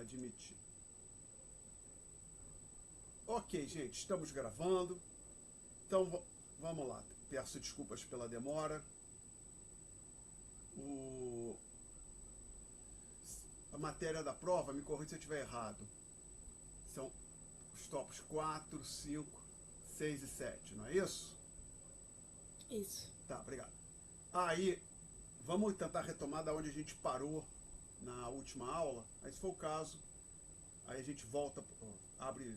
Admitir. Ok, gente, estamos gravando. Então, vamos lá. Peço desculpas pela demora. A matéria da prova, me corrija se eu estiver errado. São os tópicos 4, 5, 6 e 7, não é isso? Isso. Tá, obrigado. Aí, vamos tentar retomar da onde a gente parou na última aula. Aí, se for o caso, aí a gente volta, abre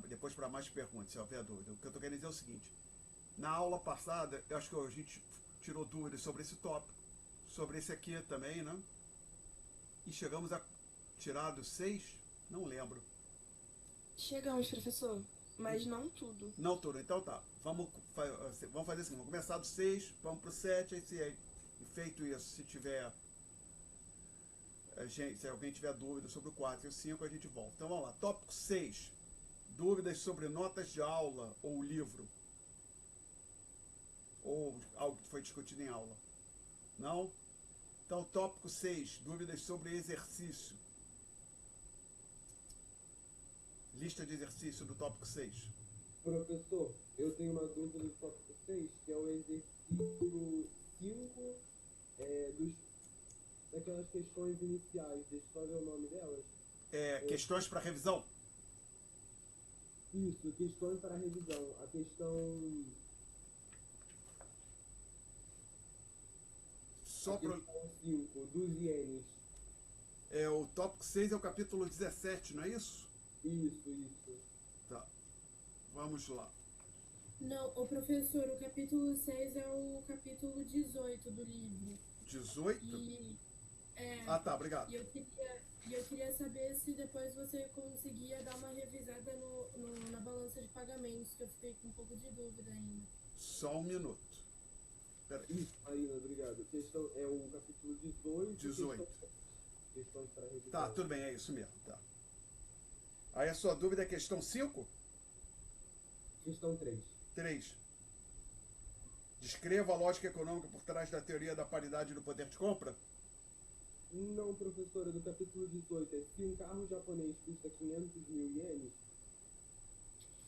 depois para mais perguntas, se houver dúvida. O que eu estou querendo dizer é o seguinte: na aula passada, eu acho que a gente tirou dúvidas sobre esse tópico, sobre esse aqui também, né? E chegamos a tirar dos 6, não lembro. Chegamos, professor, mas não tudo. Não tudo, então tá. Vamos fazer assim, vamos começar do 6, vamos pro 7, aí feito isso, se tiver. Se alguém tiver dúvida sobre o 4 e o 5, a gente volta. Então vamos lá. Tópico 6. Dúvidas sobre notas de aula ou livro. Ou algo que foi discutido em aula. Não? Então, tópico 6. Dúvidas sobre exercício. Lista de exercício do tópico 6. Professor, eu tenho uma dúvida do tópico 6, que é o exercício 5 daquelas questões iniciais. Deixa eu só ver o nome delas. Questões para revisão? Isso, questões para revisão. A questão... Só para... questão 5, dos ienes. O tópico 6 é o capítulo 17, não é isso? Isso. Tá. Vamos lá. Não, o professor, o capítulo 6 é o capítulo 18 do livro. 18? Tá, obrigado. E eu queria saber se depois você conseguia dar uma revisada na balança de pagamentos, que eu fiquei com um pouco de dúvida ainda. Só um minuto. Peraí. Isso, Marina, obrigado. Questão, é o capítulo 18. 18. Questões para revisão. Tá, tudo bem, é isso mesmo. Tá. Aí a sua dúvida é questão 5? Questão 3. 3. Descreva a lógica econômica por trás da teoria da paridade do poder de compra? Não, professora, do capítulo 18. É se um carro japonês custa 500 mil ienes...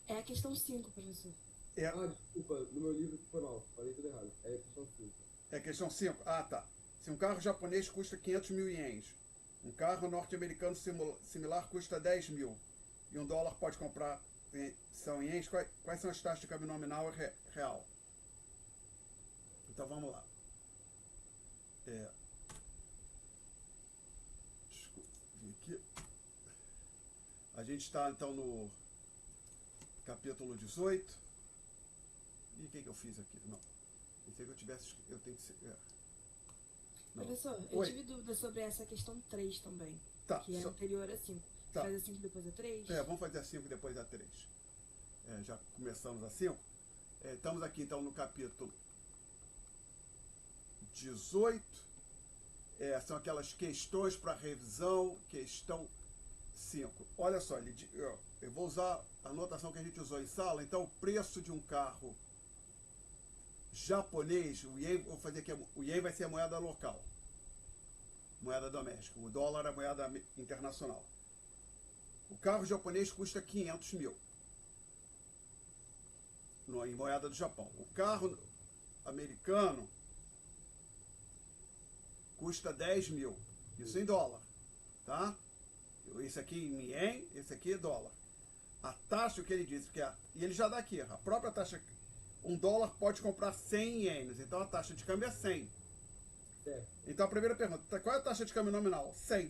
É a questão 5, professor. Desculpa, no meu livro foi mal, falei tudo errado. É a questão 5. É questão 5? Ah, tá. Se um carro japonês custa 500 mil ienes, um carro norte-americano similar custa 10 mil, e um dólar pode comprar, são ienes, quais são as taxas de câmbio nominal e real? Então vamos lá. Desculpa, vim aqui. A gente está então no capítulo 18. E o que eu fiz aqui? Não. Pensei que eu tivesse. Eu tenho que ser. Professor, eu tive dúvida sobre essa questão 3 também. Tá, que é anterior a 5. Tá. Faz a 5 depois a 3? Vamos fazer a 5 depois a 3. Já começamos a 5. Estamos aqui então no capítulo 18. São aquelas questões para revisão, questão 5. Olha só, eu vou usar a anotação que a gente usou em sala. Então, o preço de um carro japonês, o ien, vou fazer aqui, o ien vai ser a moeda local, moeda doméstica. O dólar é a moeda internacional. O carro japonês custa 500 mil em moeda do Japão. O carro americano custa 10 mil. Isso em dólar, tá? Esse aqui em ien, esse aqui é dólar. A taxa, o que ele diz, e ele já dá aqui, a própria taxa, um dólar pode comprar 100 ienes, então a taxa de câmbio é 100. Certo. Então a primeira pergunta, qual é a taxa de câmbio nominal? 100.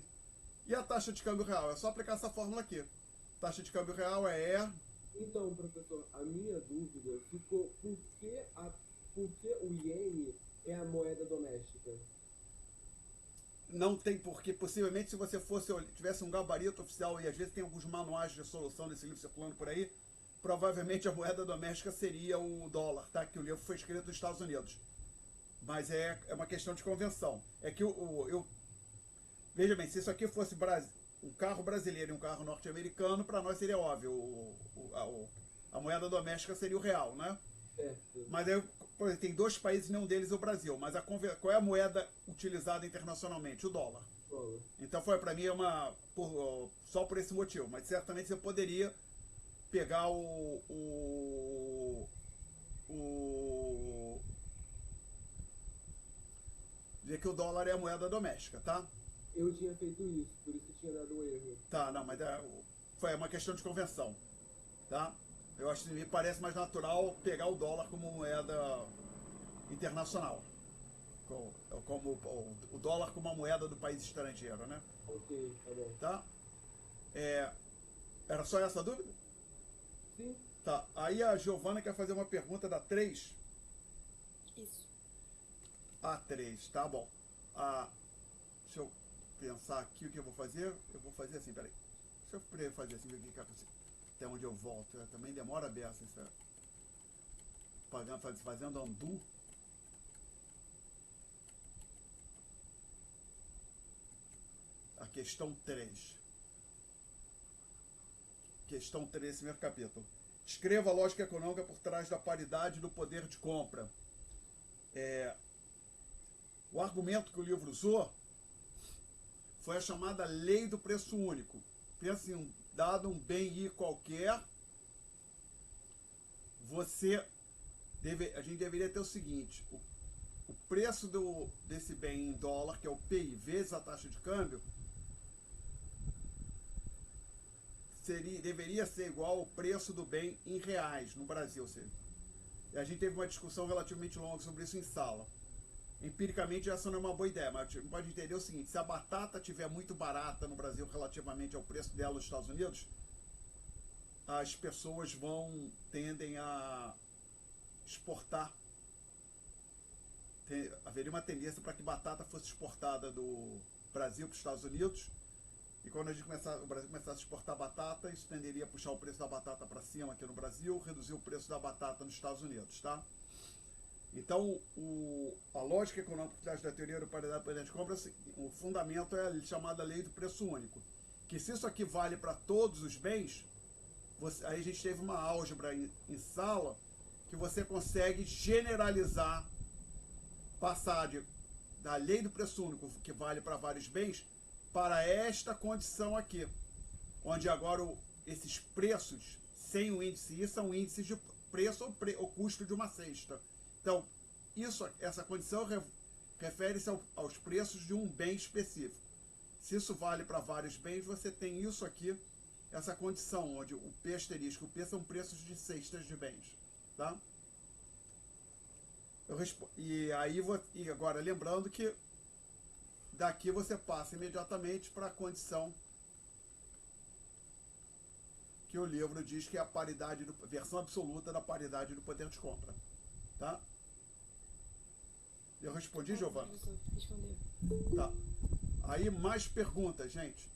E a taxa de câmbio real? É só aplicar essa fórmula aqui. Taxa de câmbio real é... Então, professor, a minha dúvida ficou por que o iene é a moeda doméstica? Não tem porquê. Possivelmente, se você tivesse um gabarito oficial, e às vezes tem alguns manuais de solução desse livro circulando por aí, provavelmente a moeda doméstica seria o dólar, tá? Que o livro foi escrito nos Estados Unidos. Mas é uma questão de convenção. É que veja bem, se isso aqui fosse um carro brasileiro e um carro norte-americano, para nós seria óbvio. A moeda doméstica seria o real, né? Mas aí, por exemplo, tem 2 países, nenhum deles é o Brasil. Mas qual é a moeda utilizada internacionalmente? O dólar. dólar. Então foi para mim só por esse motivo, mas certamente você poderia pegar dizer que o dólar é a moeda doméstica, tá? Eu tinha feito isso, por isso que tinha dado um erro. Tá, não, mas foi uma questão de convenção, tá? Eu acho que me parece mais natural pegar o dólar como moeda internacional, como o dólar como uma moeda do país estrangeiro, né? Ok, tá bom. Tá? Era só essa a dúvida? Sim. Tá, aí a Giovana quer fazer uma pergunta da 3. Isso. A 3, tá bom. Deixa eu pensar aqui o que eu vou fazer. Eu vou fazer assim, peraí. Deixa eu fazer assim, ver o que até onde eu volto. Também demora a beça, fazendo undo. A questão 3. Questão 3, primeiro capítulo. Escreva a lógica econômica por trás da paridade do poder de compra. O argumento que o livro usou foi a chamada lei do preço único. Pensa em dado um bem I qualquer, a gente deveria ter o seguinte: o preço desse bem em dólar, que é o PI, vezes a taxa de câmbio, deveria ser igual ao preço do bem em reais no Brasil. E a gente teve uma discussão relativamente longa sobre isso em sala. Empiricamente essa não é uma boa ideia, mas a gente pode entender o seguinte: se a batata estiver muito barata no Brasil relativamente ao preço dela nos Estados Unidos, as pessoas tendem a exportar. Haveria uma tendência para que batata fosse exportada do Brasil para os Estados Unidos, e quando o Brasil começasse a exportar batata, isso tenderia a puxar o preço da batata para cima aqui no Brasil, reduzir o preço da batata nos Estados Unidos, tá? Então, a lógica econômica por trás da teoria da paridade do poder de compra, o fundamento é a chamada lei do preço único. Que se isso aqui vale para todos os bens, aí a gente teve uma álgebra em sala, que você consegue generalizar, passar da lei do preço único, que vale para vários bens, para esta condição aqui, onde agora esses preços, sem o índice I, são índices de preço ou custo de uma cesta. Então, essa condição refere-se aos preços de um bem específico. Se isso vale para vários bens, você tem isso aqui, essa condição, onde o P asterisco, o P são preços de cestas de bens. Tá? E agora, lembrando que daqui você passa imediatamente para a condição que o livro diz que é a paridade, versão absoluta da paridade do poder de compra. Tá? Eu respondi, Giovana? Respondeu. Tá. Aí mais perguntas, gente.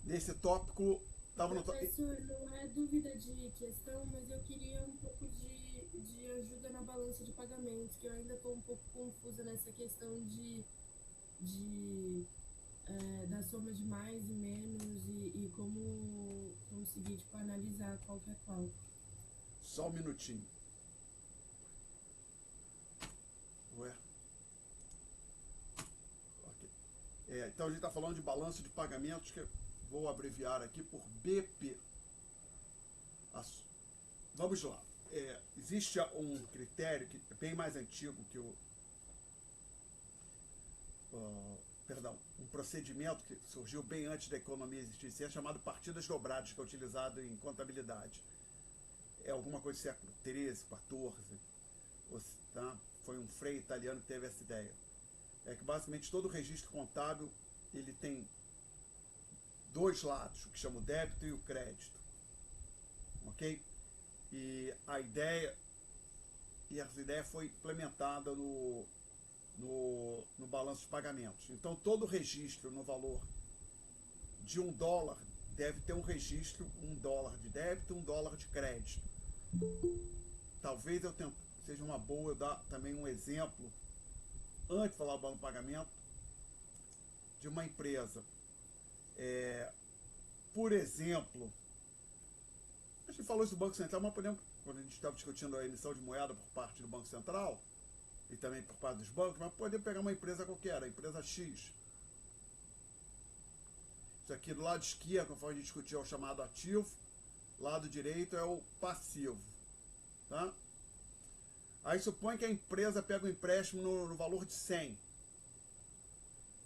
Nesse tópico, Professor, não é dúvida de questão, mas eu queria um pouco de ajuda na balança de pagamentos, que eu ainda estou um pouco confusa nessa questão da soma de mais e menos e como conseguir analisar qual que é qual. Só um minutinho. Ué. Okay. Então a gente está falando de balanço de pagamentos, que vou abreviar aqui por BP. Vamos lá. Existe um critério que é bem mais antigo que um procedimento que surgiu bem antes da economia existir, chamado partidas dobradas, que é utilizado em contabilidade. É alguma coisa do século XIII, XIV. Tá? Foi um frei italiano que teve essa ideia. É que basicamente todo registro contábil ele tem dois lados, o que chama o débito e o crédito. Ok? E essa ideia foi implementada no balanço de pagamentos. Então todo registro no valor de $1 deve ter um registro, $1 de débito, $1 de crédito. Talvez seja uma boa eu dar também um exemplo, antes de falar do balanço de pagamento, de uma empresa. Por exemplo, a gente falou isso do Banco Central, mas podemos, quando a gente estava discutindo a emissão de moeda por parte do Banco Central, e também por parte dos bancos, mas poder pegar uma empresa qualquer, a empresa X. Isso aqui do lado esquerdo, conforme a gente discutiu, é o chamado ativo, lado direito é o passivo. Tá? Aí supõe que a empresa pega um empréstimo no valor de 100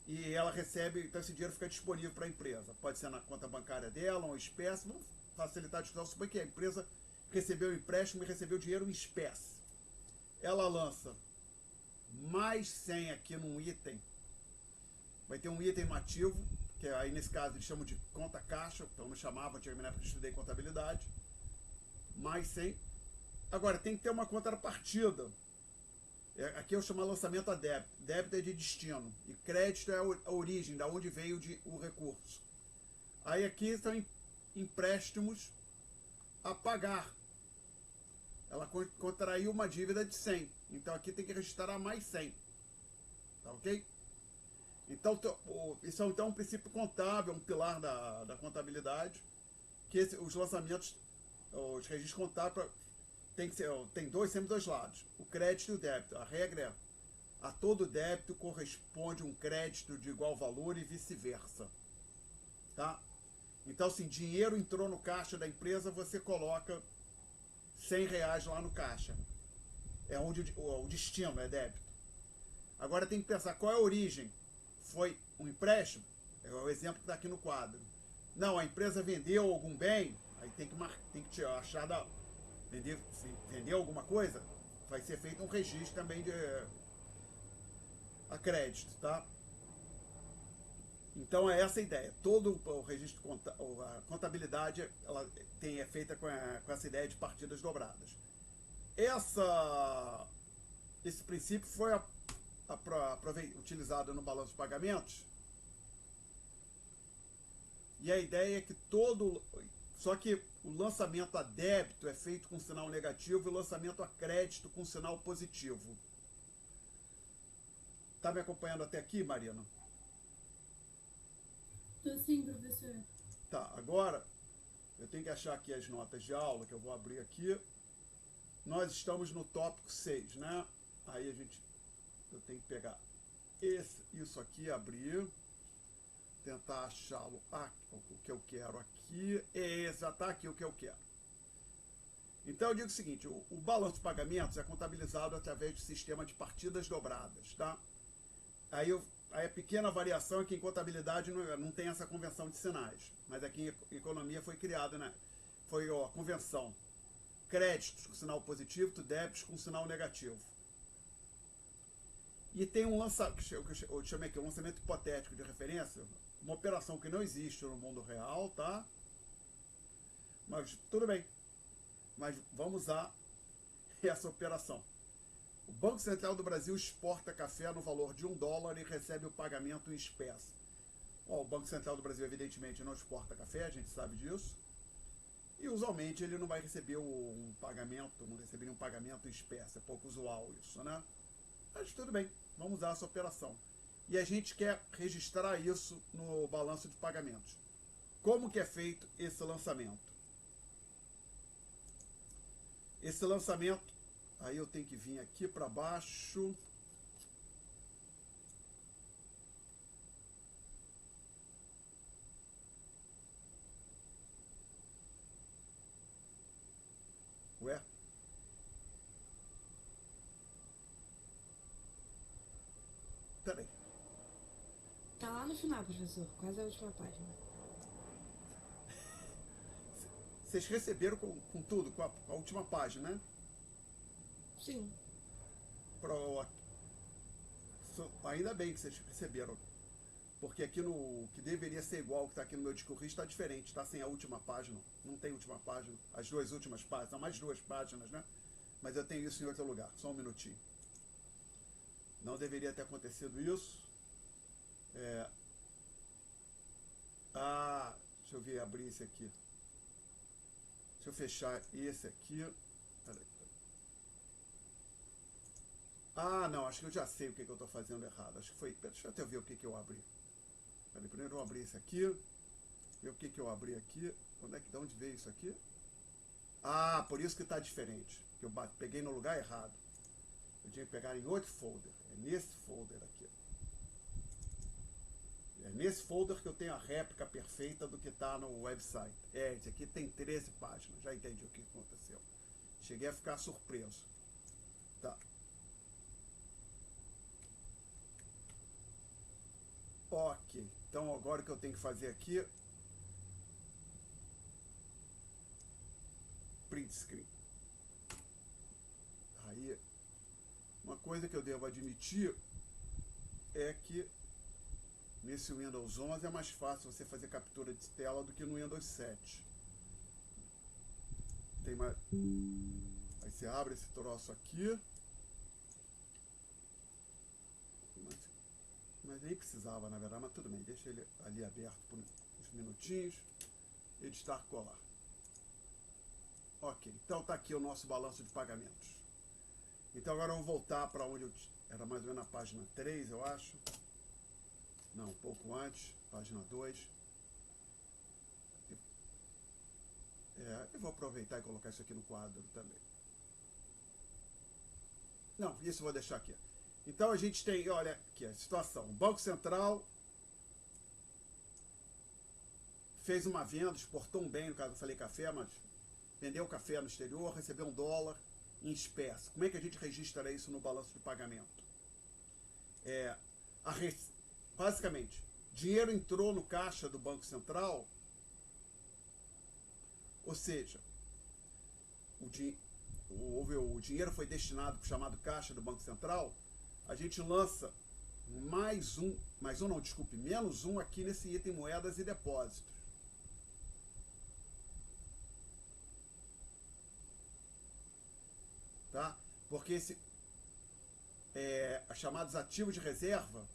e ela recebe, então esse dinheiro fica disponível para a empresa. Pode ser na conta bancária dela, uma espécie, vamos facilitar a discussão. Supõe que a empresa recebeu o empréstimo e recebeu dinheiro em espécie. Ela lança mais 100 aqui num item, vai ter um item no ativo, que aí nesse caso eles chamam de conta caixa, então não chamava, antigamente na época que eu estudei contabilidade, mais 100. Agora tem que ter uma contrapartida. Aqui eu chamo de lançamento a débito. Débito é de destino e crédito é a origem, da onde veio o recurso. Aí aqui são empréstimos a pagar. Ela contraiu uma dívida de 100. Então aqui tem que registrar mais 100. Tá ok? Então isso é então um princípio contábil, um pilar da contabilidade, que os lançamentos, os registros contábeis tem sempre dois lados, o crédito e o débito. A regra é, a todo débito corresponde um crédito de igual valor e vice-versa. Tá? Então, se dinheiro entrou no caixa da empresa, você coloca R$100 lá no caixa. É onde o destino é débito. Agora tem que pensar qual é a origem. Foi um empréstimo? É o exemplo que está aqui no quadro. Não, a empresa vendeu algum bem, aí tem que achar vendeu alguma coisa, vai ser feito um registro também a crédito, tá? Então é essa a ideia. Todo o registro, a contabilidade, ela é feita com essa ideia de partidas dobradas. Esse princípio foi utilizado no balanço de pagamentos. E a ideia é que só que o lançamento a débito é feito com sinal negativo e o lançamento a crédito com sinal positivo. Tá me acompanhando até aqui, Marina? Tô sim, professor. Tá, agora eu tenho que achar aqui as notas de aula, que eu vou abrir aqui. Nós estamos no tópico 6, né? Aí eu tenho que pegar isso aqui, abrir, tentar achá-lo, o que eu quero aqui, já está aqui o que eu quero. Então eu digo o seguinte, o balanço de pagamentos é contabilizado através do sistema de partidas dobradas, tá? Aí a pequena variação é que em contabilidade não tem essa convenção de sinais, mas aqui em economia foi criada, né? Foi a convenção. Créditos com sinal positivo, débitos com sinal negativo. E tem um lançamento, eu chamei aqui, um lançamento hipotético de referência, uma operação que não existe no mundo real, tá? Mas tudo bem. Mas vamos usar essa operação. O Banco Central do Brasil exporta café no valor de $1 e recebe o pagamento em espécie. Bom, o Banco Central do Brasil, evidentemente, não exporta café, a gente sabe disso. E usualmente ele não vai receber não receberia um pagamento em espécie. É pouco usual isso, né? Mas tudo bem, vamos usar essa operação. E a gente quer registrar isso no balanço de pagamentos. Como que é feito esse lançamento? Esse lançamento, aí eu tenho que vir aqui para baixo. Ué? Peraí. Tá lá no final, professor, quase a última página. Vocês receberam com tudo, com a última página, né? Sim. Ainda bem que vocês receberam. Porque aqui no que deveria ser igual ao que está aqui no meu discurso está diferente, está sem a última página. Não tem última página. As duas últimas páginas, são mais duas páginas, né? Mas eu tenho isso em outro lugar. Só um minutinho. Não deveria ter acontecido isso. Deixa eu ver, abrir esse aqui. Deixa eu fechar esse aqui. Peraí. Não, acho que eu já sei o que eu estou fazendo errado. Acho que foi. Deixa eu até ver o que eu abri. Peraí, primeiro eu vou abrir esse aqui. Ver o que eu abri aqui. De onde veio isso aqui? Por isso que está diferente. Eu peguei no lugar errado. Eu tinha que pegar em outro folder. É nesse folder aqui. É nesse folder que eu tenho a réplica perfeita do que está no website. Esse aqui tem 13 páginas. Já entendi o que aconteceu. Cheguei a ficar surpreso. Tá. Ok. Então agora o que eu tenho que fazer aqui... Print screen. Aí, uma coisa que eu devo admitir é que nesse Windows 11 é mais fácil você fazer captura de tela do que no Windows 7. Tem mais... Aí você abre esse troço aqui. Mas nem precisava, na verdade, mas tudo bem. Deixa ele ali aberto por uns minutinhos. Editar, colar. Ok, então tá aqui o nosso balanço de pagamentos. Então agora vamos voltar para onde eu... Era mais ou menos na página 3, eu acho. Não, um pouco antes. Página 2. Eu vou aproveitar e colocar isso aqui no quadro também. Não, isso eu vou deixar aqui. Então a gente tem, olha aqui a situação. O Banco Central fez uma venda, exportou um bem, no caso eu falei café, mas vendeu café no exterior, recebeu $1 em espécie. Como é que a gente registra isso no balanço de pagamento? Basicamente, dinheiro entrou no caixa do Banco Central, ou seja, o dinheiro foi destinado para o chamado caixa do Banco Central, a gente lança menos um aqui nesse item moedas e depósitos. Tá? Porque os chamados ativos de reserva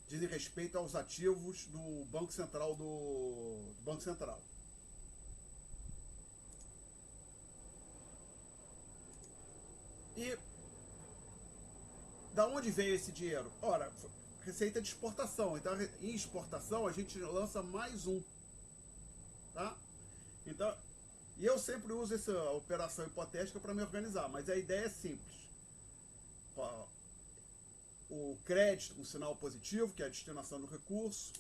dizem respeito aos ativos do Banco Central do Banco Central. E da onde veio esse dinheiro? Ora, receita de exportação. Então, em exportação a gente lança mais um, tá? Então, e eu sempre uso essa operação hipotética para me organizar, mas a ideia é simples. O crédito com sinal positivo, que é a destinação do recurso,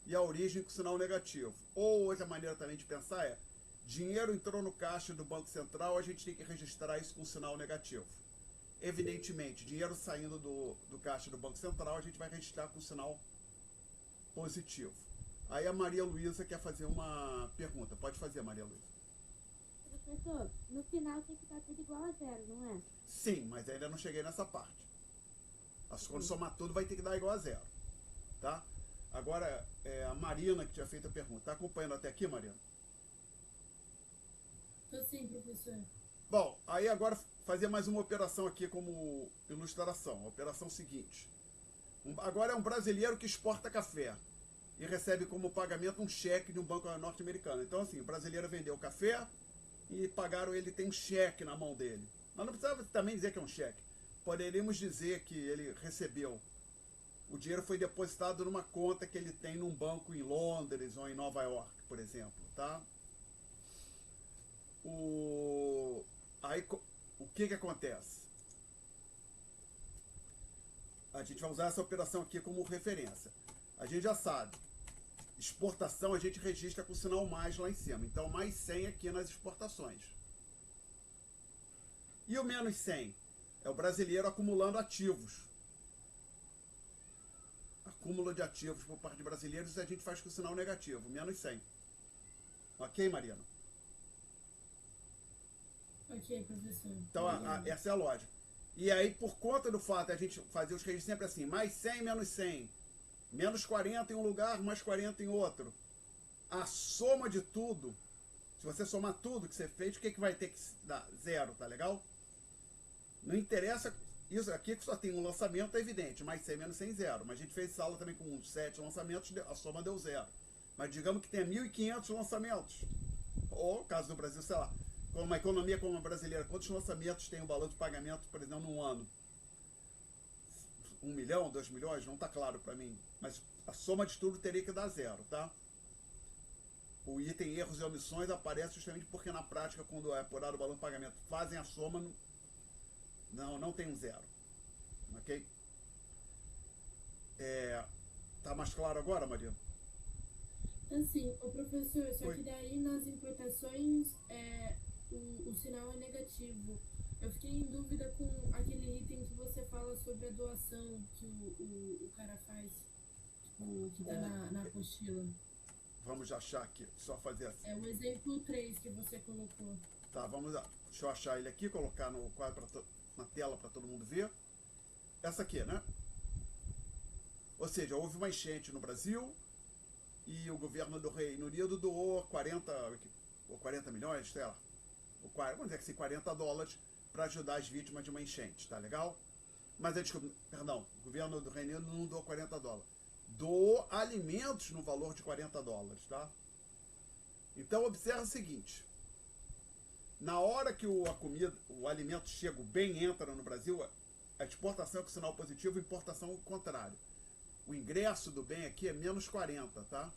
e a origem com sinal negativo. Ou outra maneira também de pensar é: dinheiro entrou no caixa do Banco Central, a gente tem que registrar isso com sinal negativo. Evidentemente, dinheiro saindo do caixa do Banco Central, a gente vai registrar com sinal positivo. Aí a Maria Luísa quer fazer uma pergunta. Pode fazer, Maria Luísa. Professor, no final tem que estar tudo igual a 0, não é? Sim, mas ainda não cheguei nessa parte. Quando somar tudo vai ter que dar igual a 0. Tá? Agora, a Marina que tinha feito a pergunta. Está acompanhando até aqui, Marina? Tô sim, professor. Bom, aí agora fazer mais uma operação aqui como ilustração. A operação seguinte. Agora é um brasileiro que exporta café e recebe como pagamento um cheque de um banco norte-americano. Então, assim, o brasileiro vendeu café e pagaram ele, tem um cheque na mão dele. Mas não precisava também dizer que é um cheque. Poderíamos dizer que ele recebeu. O dinheiro foi depositado numa conta que ele tem num banco em Londres ou em Nova York, por exemplo, tá? Aí, o que acontece? A gente vai usar essa operação aqui como referência. A gente já sabe. Exportação a gente registra com o sinal mais lá em cima. Então, mais 100 aqui nas exportações. E o menos 100? É o brasileiro acumulando ativos. Acúmulo de ativos por parte de brasileiros a gente faz com o sinal negativo, menos 100. Ok, Mariana? Ok, professor. Então, essa é a lógica. E aí, por conta do fato de a gente fazer os registros sempre assim, mais 100, menos 100, menos 40 em um lugar, mais 40 em outro. A soma de tudo, se você somar tudo que você fez, o que vai ter que dar? 0, tá legal? Não interessa, isso aqui que só tem um lançamento, é evidente, mais 100 menos 100, 0. Mas a gente fez sala também com 7 lançamentos, a soma deu 0. Mas digamos que tenha 1.500 lançamentos. Ou, caso do Brasil, sei lá, com uma economia como a brasileira, quantos lançamentos tem o balanço de pagamento, por exemplo, num ano? 1 milhão, 2 milhões? Não está claro para mim. Mas a soma de tudo teria que dar 0, tá? O item erros e omissões aparece justamente porque na prática, quando é apurado o balanço de pagamento, fazem a soma, Não, não tem um zero. Ok? Tá mais claro agora, Maria? Assim, o professor, só Oi. que daí nas importações o sinal é negativo. Eu fiquei em dúvida com aquele item que você fala sobre a doação que o cara faz, tipo, que tá na apostila. Vamos achar aqui, só fazer assim. É o exemplo 3 que você colocou. Tá, vamos lá. Deixa eu achar ele aqui, colocar no quadro na tela para todo mundo ver. Essa aqui, né? Ou seja, houve uma enchente no Brasil e o governo do Reino Unido doou 40 milhões, sei lá, vamos dizer que sim, $40 para ajudar as vítimas de uma enchente, tá legal? Mas, perdão, o governo do Reino Unido não doou $40. Doou alimentos no valor de $40, tá? Então, observa o seguinte. Na hora que o alimento chega, o bem entra no Brasil, a exportação é com sinal positivo, a importação é o contrário. O ingresso do bem aqui é menos 40, tá?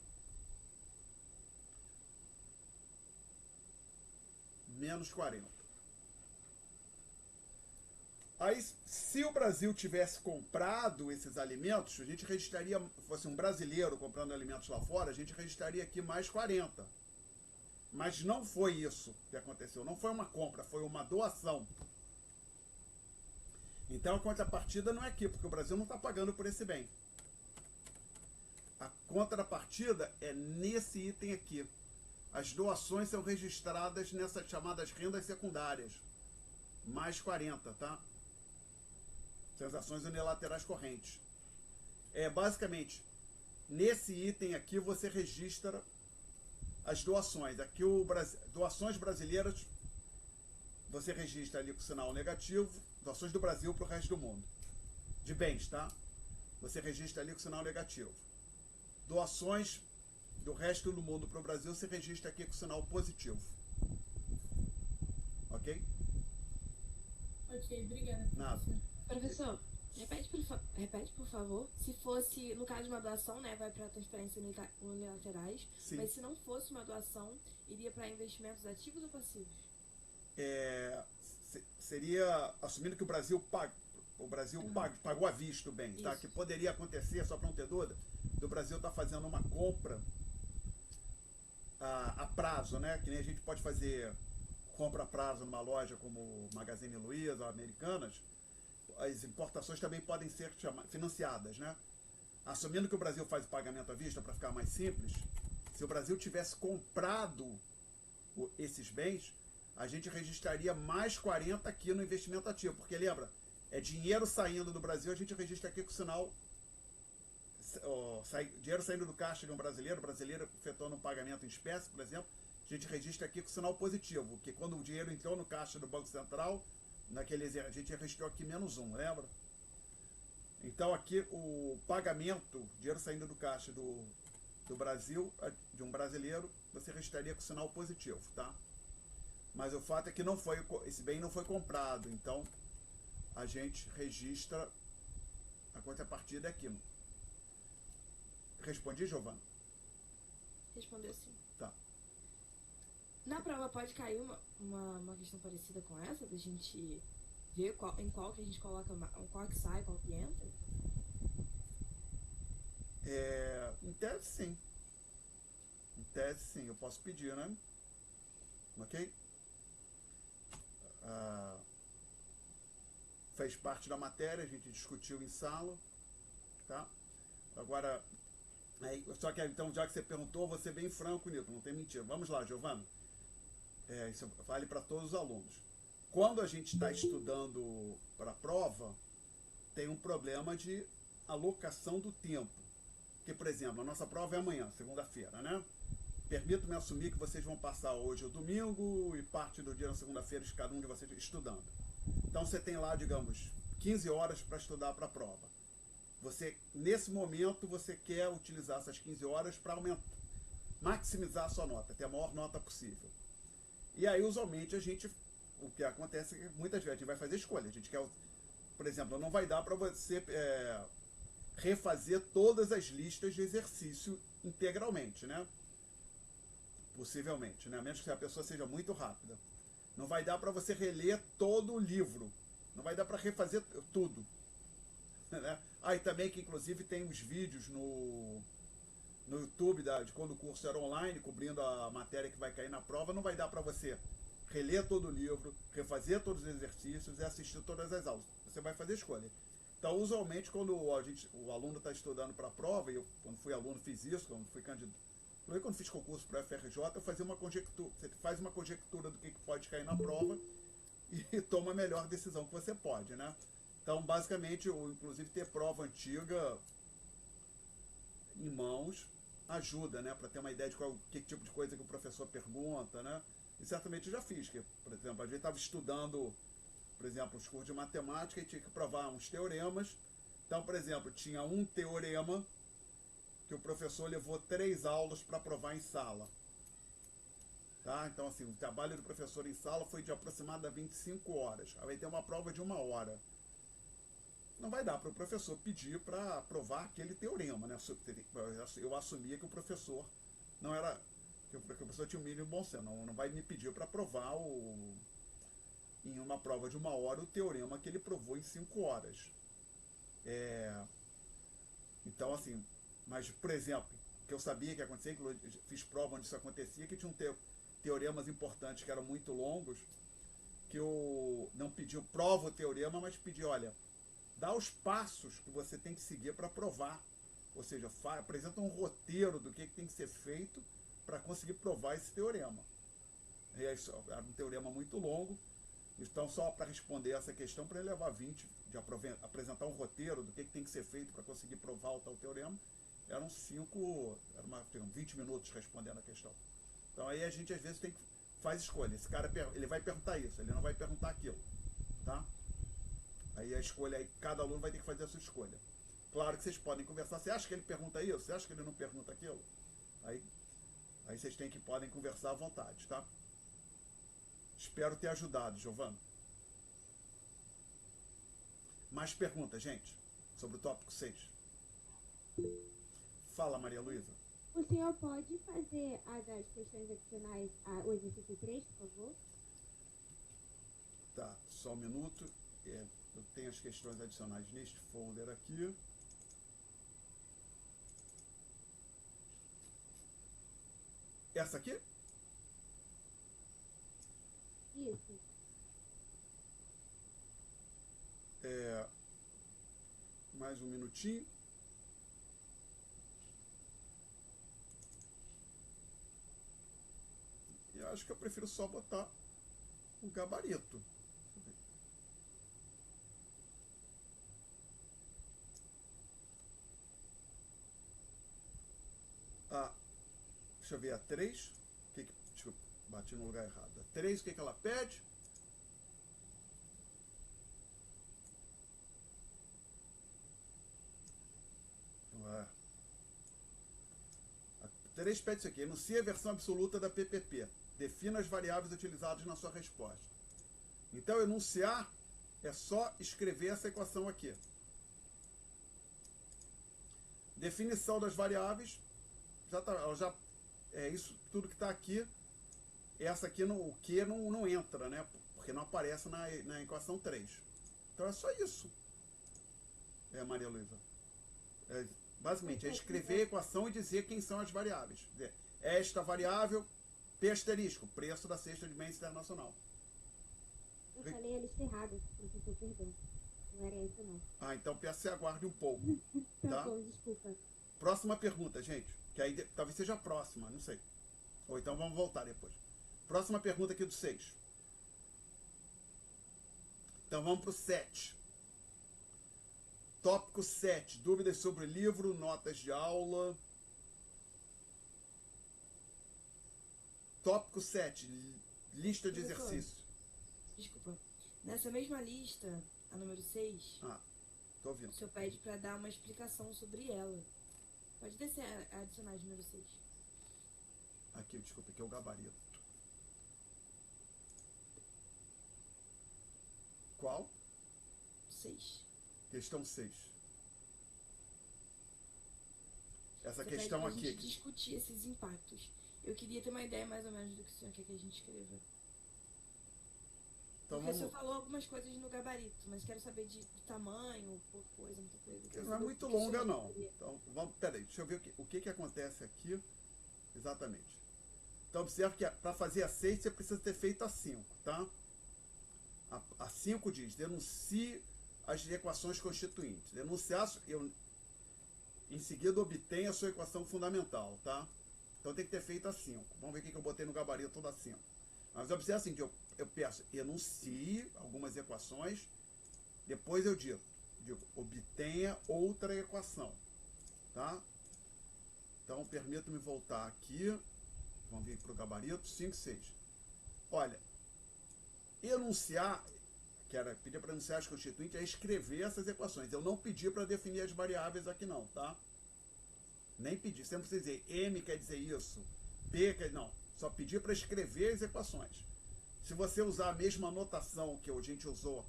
Menos 40. Aí, se o Brasil tivesse comprado esses alimentos, a gente registraria, se fosse um brasileiro comprando alimentos lá fora, a gente registraria aqui mais 40. Mas não foi isso que aconteceu. Não foi uma compra, foi uma doação. Então a contrapartida não é aqui, porque o Brasil não está pagando por esse bem. A contrapartida é nesse item aqui. As doações são registradas nessas chamadas rendas secundárias. Mais 40, tá? Transações unilaterais correntes. Basicamente, nesse item aqui você registra as doações. Aqui doações brasileiras você registra ali com sinal negativo. Doações do Brasil para o resto do mundo. De bens, tá? Você registra ali com sinal negativo. Doações do resto do mundo para o Brasil, você registra aqui com sinal positivo. Ok? Ok, obrigada. Nada. Professor, repete, por favor. Se fosse, no caso de uma doação, né, vai para transferências unilaterais. Sim. Mas se não fosse uma doação, iria para investimentos ativos ou passivos? Seria, assumindo que o Brasil pagou à vista o bem, tá? Isso. Que poderia acontecer, só para não ter dúvida, do Brasil estar fazendo uma compra a prazo, né? Que nem a gente pode fazer compra a prazo numa loja como Magazine Luiza ou Americanas. As importações também podem ser financiadas, né? Assumindo que o Brasil faz o pagamento à vista, para ficar mais simples, se o Brasil tivesse comprado esses bens, a gente registraria mais 40 aqui no investimento ativo, porque lembra, é dinheiro saindo do Brasil, a gente registra aqui com o sinal dinheiro saindo do caixa de um brasileiro efetuando um pagamento em espécie, por exemplo, a gente registra aqui com o sinal positivo, que quando o dinheiro entrou no caixa do Banco Central, a gente registrou aqui -1, lembra? Então aqui o pagamento, dinheiro saindo do caixa do Brasil, de um brasileiro, você registraria com sinal positivo, tá? Mas o fato é que esse bem não foi comprado, então a gente registra a contrapartida aqui. Respondi, Giovana? Respondeu sim. Tá. Na prova pode cair uma questão parecida com essa, da gente ver em qual que a gente coloca, qual que sai, qual que entra? Em tese, sim. Em tese, sim. Eu posso pedir, né? Ok? Fez parte da matéria, a gente discutiu em sala, tá? Agora, só que então, já que você perguntou, vou ser bem franco, Nilton, não tem mentira. Vamos lá, Giovana. Isso vale para todos os alunos. Quando a gente está estudando para a prova, tem um problema de alocação do tempo. Porque, por exemplo, a nossa prova é amanhã, segunda-feira, né? Permito-me assumir que vocês vão passar hoje o domingo e parte do dia na segunda-feira, cada um de vocês estudando. Então você tem lá, digamos, 15 horas para estudar para a prova. Nesse momento, você quer utilizar essas 15 horas para maximizar a sua nota, ter a maior nota possível. E aí, usualmente, o que acontece é que muitas vezes a gente vai fazer escolha. A gente quer, por exemplo, não vai dar para você refazer todas as listas de exercício integralmente, né? Possivelmente, né? A menos que a pessoa seja muito rápida. Não vai dar para você reler todo o livro. Não vai dar para refazer tudo. Né? E também que inclusive tem os vídeos no YouTube de quando o curso era online, cobrindo a matéria que vai cair na prova, não vai dar para você reler todo o livro, refazer todos os exercícios e assistir todas as aulas. Você vai fazer escolha. Então, usualmente, quando o aluno está estudando para a prova, e eu, quando fui aluno, fiz isso, quando fui candidato, quando fiz concurso para a FRJ, eu fazia uma conjectura. Você faz uma conjectura do que pode cair na prova e toma a melhor decisão que você pode, né? Então, basicamente, inclusive ter prova antiga em mãos ajuda, né? Para ter uma ideia de que tipo de coisa que o professor pergunta, né? E certamente eu já fiz, que, por exemplo, a gente estava estudando, por exemplo, os cursos de matemática e tinha que provar uns teoremas. Então, por exemplo, tinha um teorema que o professor levou 3 aulas para provar em sala. Tá? Então, assim, o trabalho do professor em sala foi de aproximadamente 25 horas. Aí vai ter uma prova de 1 hora. Não vai dar para o professor pedir para provar aquele teorema, né? Eu assumia que o professor não era... que o professor tinha um mínimo bom senso. Não vai me pedir para provar em uma prova de 1 hora o teorema que ele provou em 5 horas. Então, assim... Mas, por exemplo, que eu sabia que acontecia, que eu fiz prova onde isso acontecia, que tinha teoremas importantes que eram muito longos, que eu não pediu prova o teorema, mas pedi, olha, dá os passos que você tem que seguir para provar. Ou seja, apresenta um roteiro do que tem que ser feito para conseguir provar esse teorema. Era um teorema muito longo, então só para responder essa questão, para ele levar 20, de apresentar um roteiro do que tem que ser feito para conseguir provar o tal teorema, eram 20 minutos respondendo a questão. Então aí a gente às vezes faz escolha. Esse cara ele vai perguntar isso, ele não vai perguntar aquilo. Tá? Aí a escolha, aí cada aluno vai ter que fazer a sua escolha. Claro que vocês podem conversar. Você acha que ele pergunta isso? Você acha que ele não pergunta aquilo? Aí vocês podem conversar à vontade, tá? Espero ter ajudado, Giovana. Mais perguntas, gente, sobre o tópico 6. Fala, Maria Luísa. O senhor pode fazer as questões adicionais ao exercício 3, por favor? Tá, só um minuto. Eu tenho as questões adicionais neste folder aqui. Essa aqui? Isso. Mais um minutinho. Eu acho que eu prefiro só botar um gabarito. Deixa eu ver a 3. Deixa eu bati no lugar errado. A 3, o que ela pede? A 3 pede isso aqui. Enuncie a versão absoluta da PPP. Defina as variáveis utilizadas na sua resposta. Então, enunciar é só escrever essa equação aqui. Definição das variáveis, isso tudo que está aqui. Essa aqui, o que não entra, né? Porque não aparece na equação 3. Então, é só isso. Maria Luísa. Basicamente, é escrever a equação e dizer quem são as variáveis. Esta variável... P asterisco, preço da cesta de bens internacional. Eu falei a lista errada, professor, perdão. Não era isso, não. Então peço que você aguarde um pouco. Tá bom, desculpa. Próxima pergunta, gente. Que aí talvez seja a próxima, não sei. Ou então vamos voltar depois. Próxima pergunta aqui do 6. Então vamos para o 7. Tópico 7. Dúvidas sobre livro, notas de aula... Tópico 7, lista de exercícios. Desculpa. Nessa mesma lista, a número 6, tô ouvindo. o senhor pede para dar uma explicação sobre ela. Pode descer a adicionar de número 6. Aqui, desculpa, aqui é o gabarito. Qual? 6. Questão 6. Essa Você questão pede pra aqui. gente discutir esses impactos. Eu queria ter uma ideia mais ou menos do que o senhor quer que a gente escreva. Então, Então Porque você falou algumas coisas no gabarito, mas quero saber de tamanho, por coisa, muita coisa. Porque não é muito longa, não. Então, peraí, deixa eu ver o que acontece aqui exatamente. Então, observe que para fazer a 6, você precisa ter feito a 5, tá? A 5 diz, denuncie as equações constituintes. Denunciar, em seguida, obtém a sua equação fundamental, tá? Então, tem que ter feito a 5. Vamos ver o que eu botei no gabarito da 5. Mas observe assim, que eu peço, enuncie algumas equações, depois eu digo, obtenha outra equação, tá? Então, permito-me voltar aqui, vamos vir para o gabarito, 5, 6. Olha, enunciar, que era pedir para enunciar as constituintes, é escrever essas equações. Eu não pedi para definir as variáveis aqui não, tá? Nem pedi, sempre precisa dizer M quer dizer isso, P quer dizer, não. Só pedir para escrever as equações. Se você usar a mesma notação que a gente usou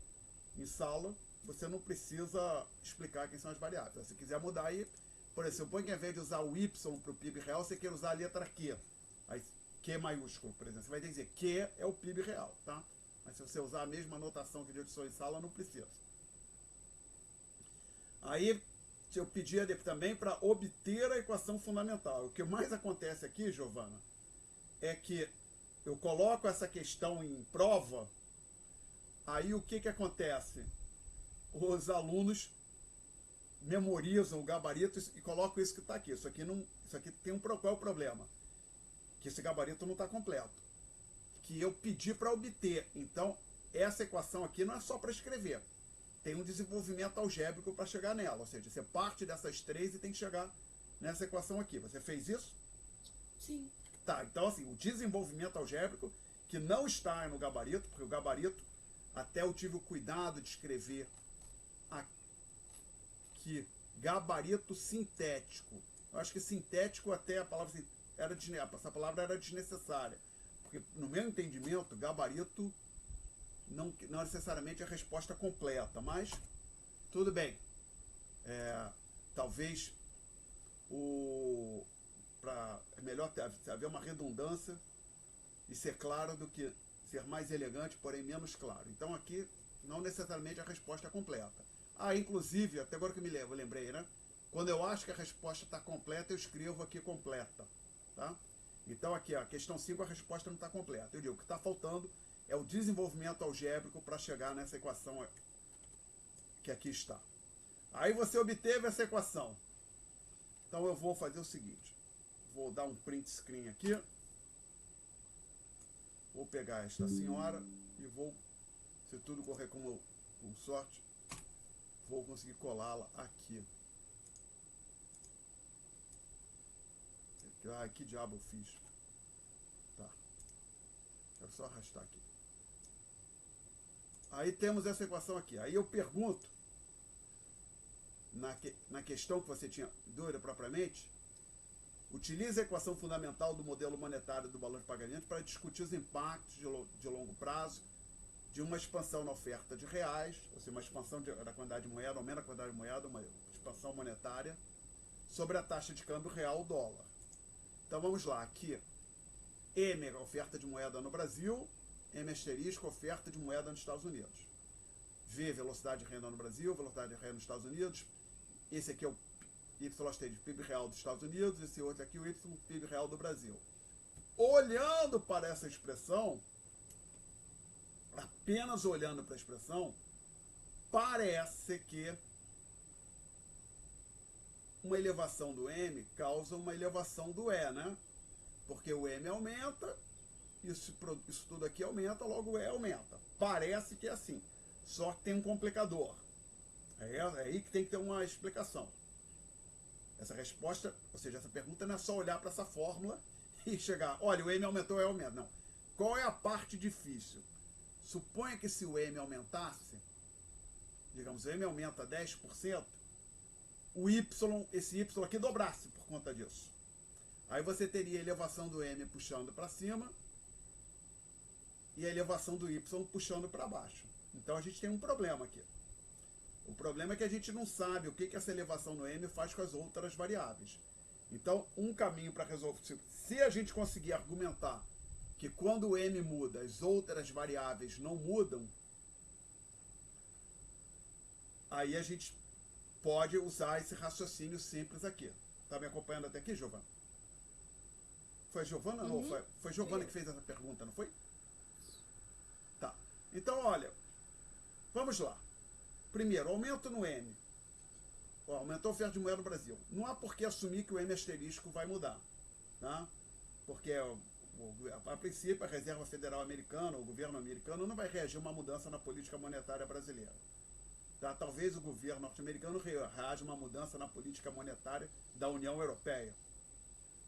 em sala, você não precisa explicar quem são as variáveis. Se quiser mudar aí, por exemplo, põe que ao invés de usar o Y para o PIB real, você quer usar a letra Q. Aí, Q maiúsculo, por exemplo. Você vai ter que dizer Q é o PIB real, tá? Mas se você usar a mesma notação que a gente usou em sala, não precisa. Aí, eu pedi também para obter a equação fundamental. O que mais acontece aqui, Giovana, é que eu coloco essa questão em prova, aí o que acontece? Os alunos memorizam o gabarito e colocam isso que está aqui. Isso aqui tem qual é o problema? Que esse gabarito não está completo. Que eu pedi para obter. Então, essa equação aqui não é só para escrever. Tem um desenvolvimento algébrico para chegar nela. Ou seja, você parte dessas 3 e tem que chegar nessa equação aqui. Você fez isso? Sim. Tá, então assim, o desenvolvimento algébrico, que não está no gabarito, porque o gabarito, até eu tive o cuidado de escrever aqui, gabarito sintético. Eu acho que sintético até a palavra essa palavra era desnecessária. Porque no meu entendimento, gabarito não necessariamente é a resposta completa, mas tudo bem. Talvez é melhor haver uma redundância e ser claro do que ser mais elegante, porém menos claro. Então aqui não necessariamente a resposta é completa. Inclusive, até agora que eu lembrei, né? Quando eu acho que a resposta está completa, eu escrevo aqui completa, tá? Então aqui, a questão 5, a resposta não está completa. Eu digo, o que está faltando é o desenvolvimento algébrico para chegar nessa equação que aqui está. Aí você obteve essa equação. Então eu vou fazer o seguinte. Vou dar um print screen aqui. Vou pegar esta senhora e vou, se tudo correr com sorte, vou conseguir colá-la aqui. Que diabo eu fiz? Tá. Quero só arrastar aqui. Aí temos essa equação aqui. Aí eu pergunto, na questão que você tinha dúvida propriamente, utilize a equação fundamental do modelo monetário do balanço de pagamento para discutir os impactos de longo prazo de uma expansão na oferta de reais, ou seja, uma expansão da quantidade de moeda, aumento da quantidade de moeda, uma expansão monetária, sobre a taxa de câmbio real dólar. Então vamos lá, aqui, M é a oferta de moeda no Brasil, M asterisco, oferta de moeda nos Estados Unidos. V, velocidade de renda no Brasil, velocidade de renda nos Estados Unidos. Esse aqui é o Y asterisco, PIB real dos Estados Unidos, esse outro aqui, o Y, PIB real do Brasil. Olhando para essa expressão, apenas olhando para a expressão, parece que uma elevação do M causa uma elevação do E, né? Porque o M aumenta, isso tudo aqui aumenta, logo o E aumenta. Parece que é assim, só que tem um complicador. É aí que tem que ter uma explicação. Essa resposta, ou seja, essa pergunta não é só olhar para essa fórmula e chegar, olha, o M aumentou, o E aumenta. Não. Qual é a parte difícil? Suponha que se o M aumentasse, digamos, o M aumenta 10%, o Y, esse Y aqui dobrasse por conta disso. Aí você teria a elevação do M puxando para cima e a elevação do Y puxando para baixo. Então a gente tem um problema aqui. O problema é que a gente não sabe o que essa elevação no M faz com as outras variáveis. Então, um caminho para resolver... Se a gente conseguir argumentar que quando o M muda, as outras variáveis não mudam, aí a gente pode usar esse raciocínio simples aqui. Tá me acompanhando até aqui, Giovana? Foi a Giovana? Não, foi a Giovana que fez essa pergunta, não foi? Tá. Então, olha, vamos lá. Primeiro, aumento no M. Aumentou a oferta de moeda no Brasil. Não há por que assumir que o M asterisco vai mudar. Tá? Porque, a princípio, a Reserva Federal Americana, o governo americano, não vai reagir a uma mudança na política monetária brasileira. Tá? Talvez o governo norte-americano reaja a uma mudança na política monetária da União Europeia.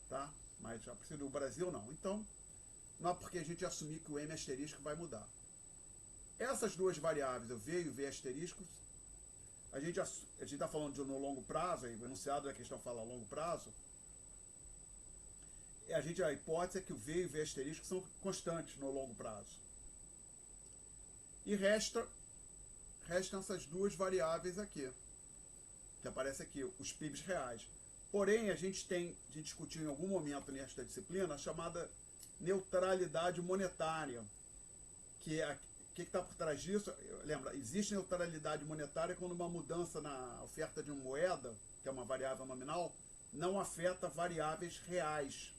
Tá? Mas a princípio do Brasil, não. Então, não há por que a gente assumir que o M asterisco vai mudar. Essas duas variáveis, o V e o V asterisco, a gente está falando de no longo prazo, aí, o enunciado da questão fala a longo prazo, a hipótese é que o V e o V asterisco são constantes no longo prazo. E restam essas duas variáveis aqui, que aparece aqui, os PIBs reais. Porém, a gente discutiu em algum momento nesta disciplina a chamada neutralidade monetária, que é o que está por trás disso? Lembra, existe neutralidade monetária quando uma mudança na oferta de uma moeda, que é uma variável nominal, não afeta variáveis reais.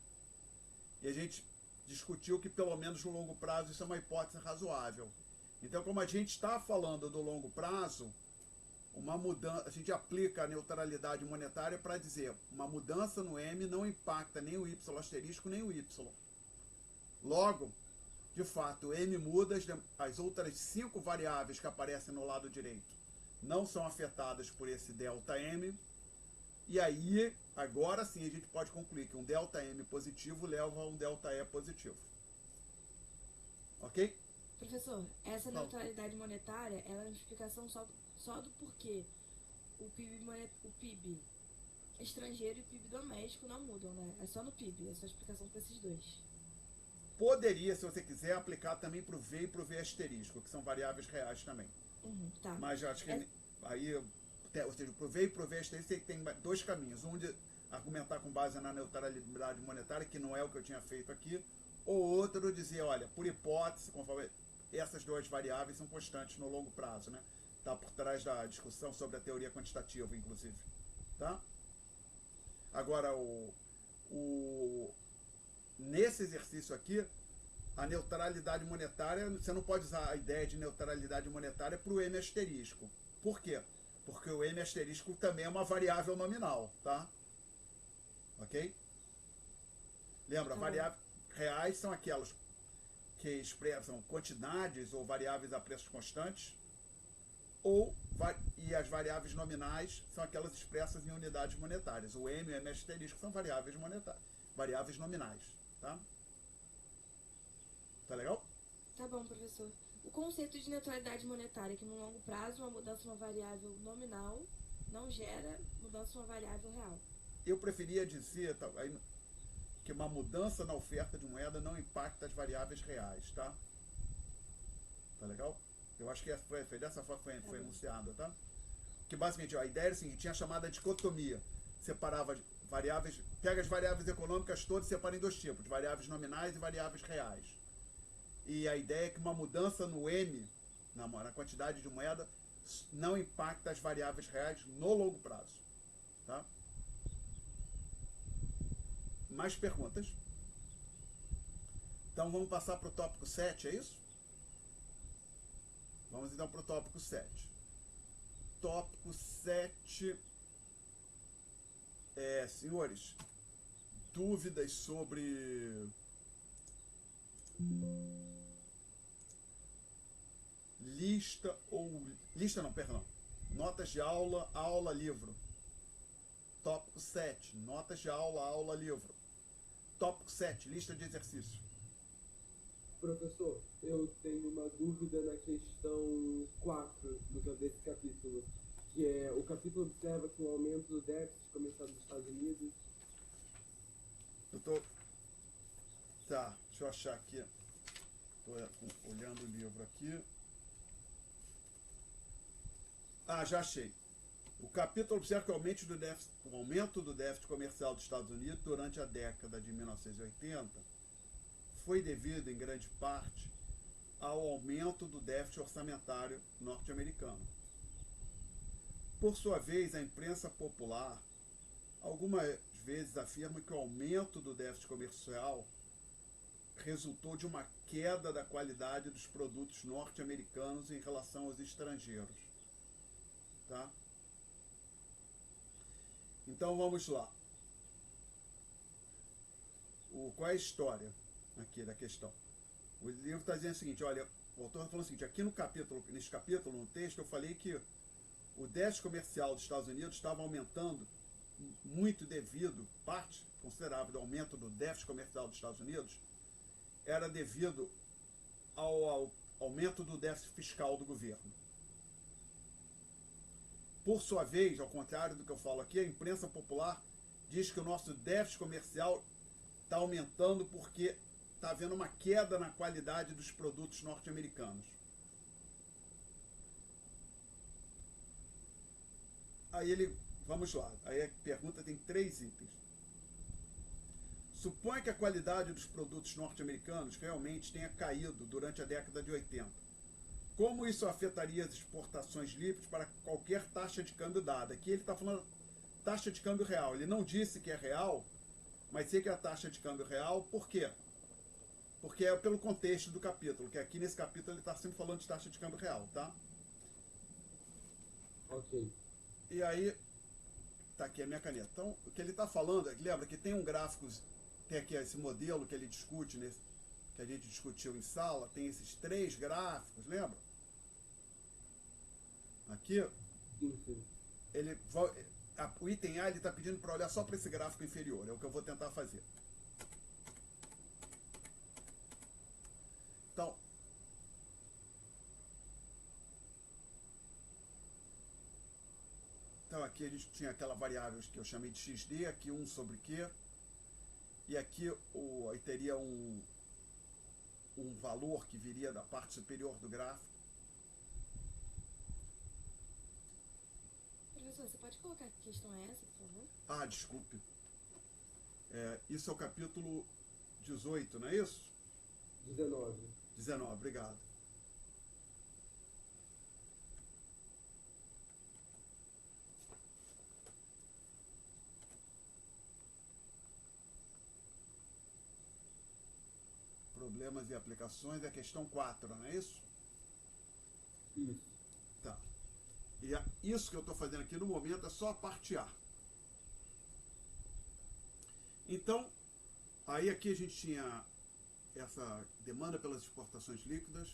E a gente discutiu que, pelo menos no longo prazo, isso é uma hipótese razoável. Então, como a gente está falando do longo prazo, uma mudança, a gente aplica a neutralidade monetária para dizer uma mudança no M não impacta nem o Y asterisco, nem o Y. Logo, de fato, o M muda, as outras 5 variáveis que aparecem no lado direito não são afetadas por esse ΔM, e aí, agora sim, a gente pode concluir que um ΔM positivo leva a um ΔE positivo. Ok? Professor, essa neutralidade monetária, ela é uma explicação só do porquê o PIB estrangeiro e o PIB doméstico não mudam, né? É só no PIB, essa é a explicação para esses dois. Poderia, se você quiser, aplicar também para o V e para o V asterisco, que são variáveis reais também. Tá. Mas acho que aí, ou seja, para o V e para o V asterisco tem 2 caminhos. Um de argumentar com base na neutralidade monetária, que não é o que eu tinha feito aqui, ou outro dizer, olha, por hipótese, conforme essas 2 variáveis são constantes no longo prazo, né? Está por trás da discussão sobre a teoria quantitativa, inclusive. Tá? Agora, nesse exercício aqui, a neutralidade monetária, você não pode usar a ideia de neutralidade monetária para o M asterisco. Por quê? Porque o M asterisco também é uma variável nominal, tá? Ok? Lembra, variáveis reais são aquelas que expressam quantidades ou variáveis a preços constantes, e as variáveis nominais são aquelas expressas em unidades monetárias. O M e o M asterisco são variáveis monetárias, variáveis nominais. Tá? Tá legal? Tá bom, professor. O conceito de neutralidade monetária, que no longo prazo uma mudança de uma variável nominal não gera mudança de uma variável real. Eu preferia dizer que uma mudança na oferta de moeda não impacta as variáveis reais, tá? Tá legal? Eu acho que foi dessa forma que foi enunciada, tá? Que basicamente a ideia era assim, tinha a chamada dicotomia. Separava variáveis, pega as variáveis econômicas todas e separa em 2 tipos, variáveis nominais e variáveis reais. E a ideia é que uma mudança no M, na quantidade de moeda, não impacta as variáveis reais no longo prazo. Tá? Mais perguntas? Então vamos passar para o tópico 7, é isso? Vamos então para o tópico 7. Tópico 7... senhores, dúvidas sobre notas de aula, livro. Tópico 7, notas de aula, livro. Tópico 7, lista de exercícios. Professor, eu tenho uma dúvida na questão 4 desse capítulo. Que é, o capítulo observa que o aumento do déficit comercial dos Estados Unidos... Tá, deixa eu achar aqui. Estou olhando o livro aqui. Já achei. O capítulo observa que o aumento do déficit comercial dos Estados Unidos durante a década de 1980 foi devido, em grande parte, ao aumento do déficit orçamentário norte-americano. Por sua vez, a imprensa popular algumas vezes afirma que o aumento do déficit comercial resultou de uma queda da qualidade dos produtos norte-americanos em relação aos estrangeiros. Tá? Então vamos lá. Qual é a história aqui da questão? O livro está dizendo o seguinte, olha, o autor está falando o seguinte, aqui nesse capítulo, no texto, eu falei que o déficit comercial dos Estados Unidos estava aumentando muito devido, parte considerável do aumento do déficit comercial dos Estados Unidos, era devido ao aumento do déficit fiscal do governo. Por sua vez, ao contrário do que eu falo aqui, a imprensa popular diz que o nosso déficit comercial está aumentando porque está havendo uma queda na qualidade dos produtos norte-americanos. Vamos lá, aí a pergunta tem 3 itens. Supõe que a qualidade dos produtos norte-americanos realmente tenha caído durante a década de 80. Como isso afetaria as exportações livres para qualquer taxa de câmbio dada? Aqui ele está falando taxa de câmbio real. Ele não disse que é real, mas sei que é a taxa de câmbio real. Por quê? Porque é pelo contexto do capítulo, que aqui nesse capítulo ele está sempre falando de taxa de câmbio real, tá? Ok. E aí, tá aqui a minha caneta. Então, o que ele está falando, lembra que tem um gráfico, tem aqui esse modelo que ele discute, que a gente discutiu em sala, tem esses 3 gráficos, lembra? Aqui, o item A ele está pedindo para olhar só para esse gráfico inferior, é o que eu vou tentar fazer. Então aqui a gente tinha aquela variável que eu chamei de XD, aqui 1 sobre Q, e aqui aí teria um valor que viria da parte superior do gráfico. Professor, você pode colocar que questão é essa, por favor? Desculpe. Isso é o capítulo 18, não é isso? 19. 19, obrigado. Problemas e aplicações é a questão 4, não é isso? Isso. Tá. E isso que eu estou fazendo aqui no momento é só a parte A. Então, aí aqui a gente tinha essa demanda pelas exportações líquidas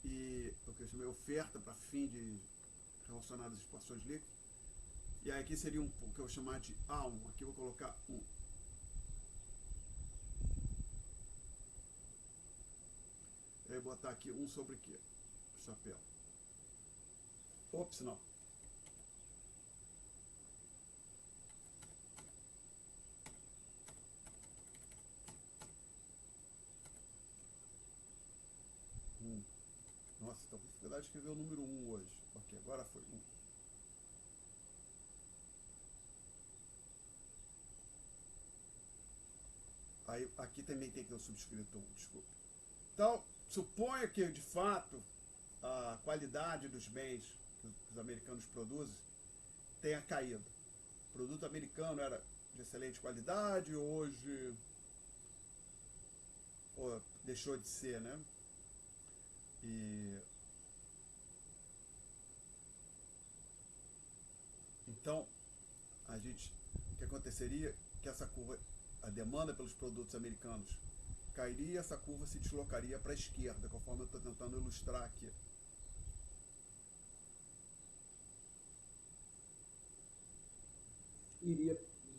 e o que eu chamei oferta para fim de relacionadas às exportações líquidas. E aí aqui seria o que eu vou chamar de A1. Aqui eu vou colocar 1. E aí botar aqui 1 sobre Q. Chapéu. Ops, não. Nossa, estou com dificuldade de escrever o número 1 hoje. Ok, agora foi 1. Aí, aqui também tem que ter o subscrito 1, desculpa. Então, suponha que, de fato, a qualidade dos bens que os americanos produzem tenha caído. O produto americano era de excelente qualidade, hoje deixou de ser, né? Então, o que aconteceria que essa curva, a demanda pelos produtos americanos cairia, essa curva se deslocaria para a esquerda, conforme eu estou tentando ilustrar aqui.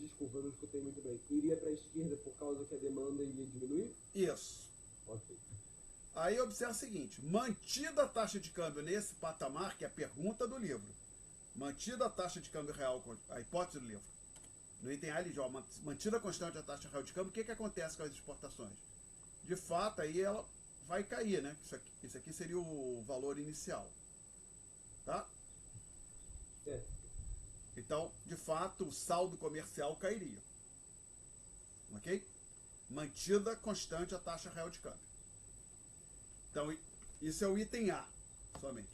Desculpa, eu não escutei muito bem. Iria para a esquerda por causa que a demanda ia diminuir? Isso. Ok. Aí observa o seguinte, mantida a taxa de câmbio nesse patamar, que é a pergunta do livro, mantida a taxa de câmbio real, a hipótese do livro, no item A ele diz, mantida constante a taxa real de câmbio, o que acontece com as exportações? De fato, aí ela vai cair, né? Isso aqui seria o valor inicial. Tá? Certo. Então, de fato, o saldo comercial cairia. Ok? Mantida constante a taxa real de câmbio. Então, isso é o item A, somente.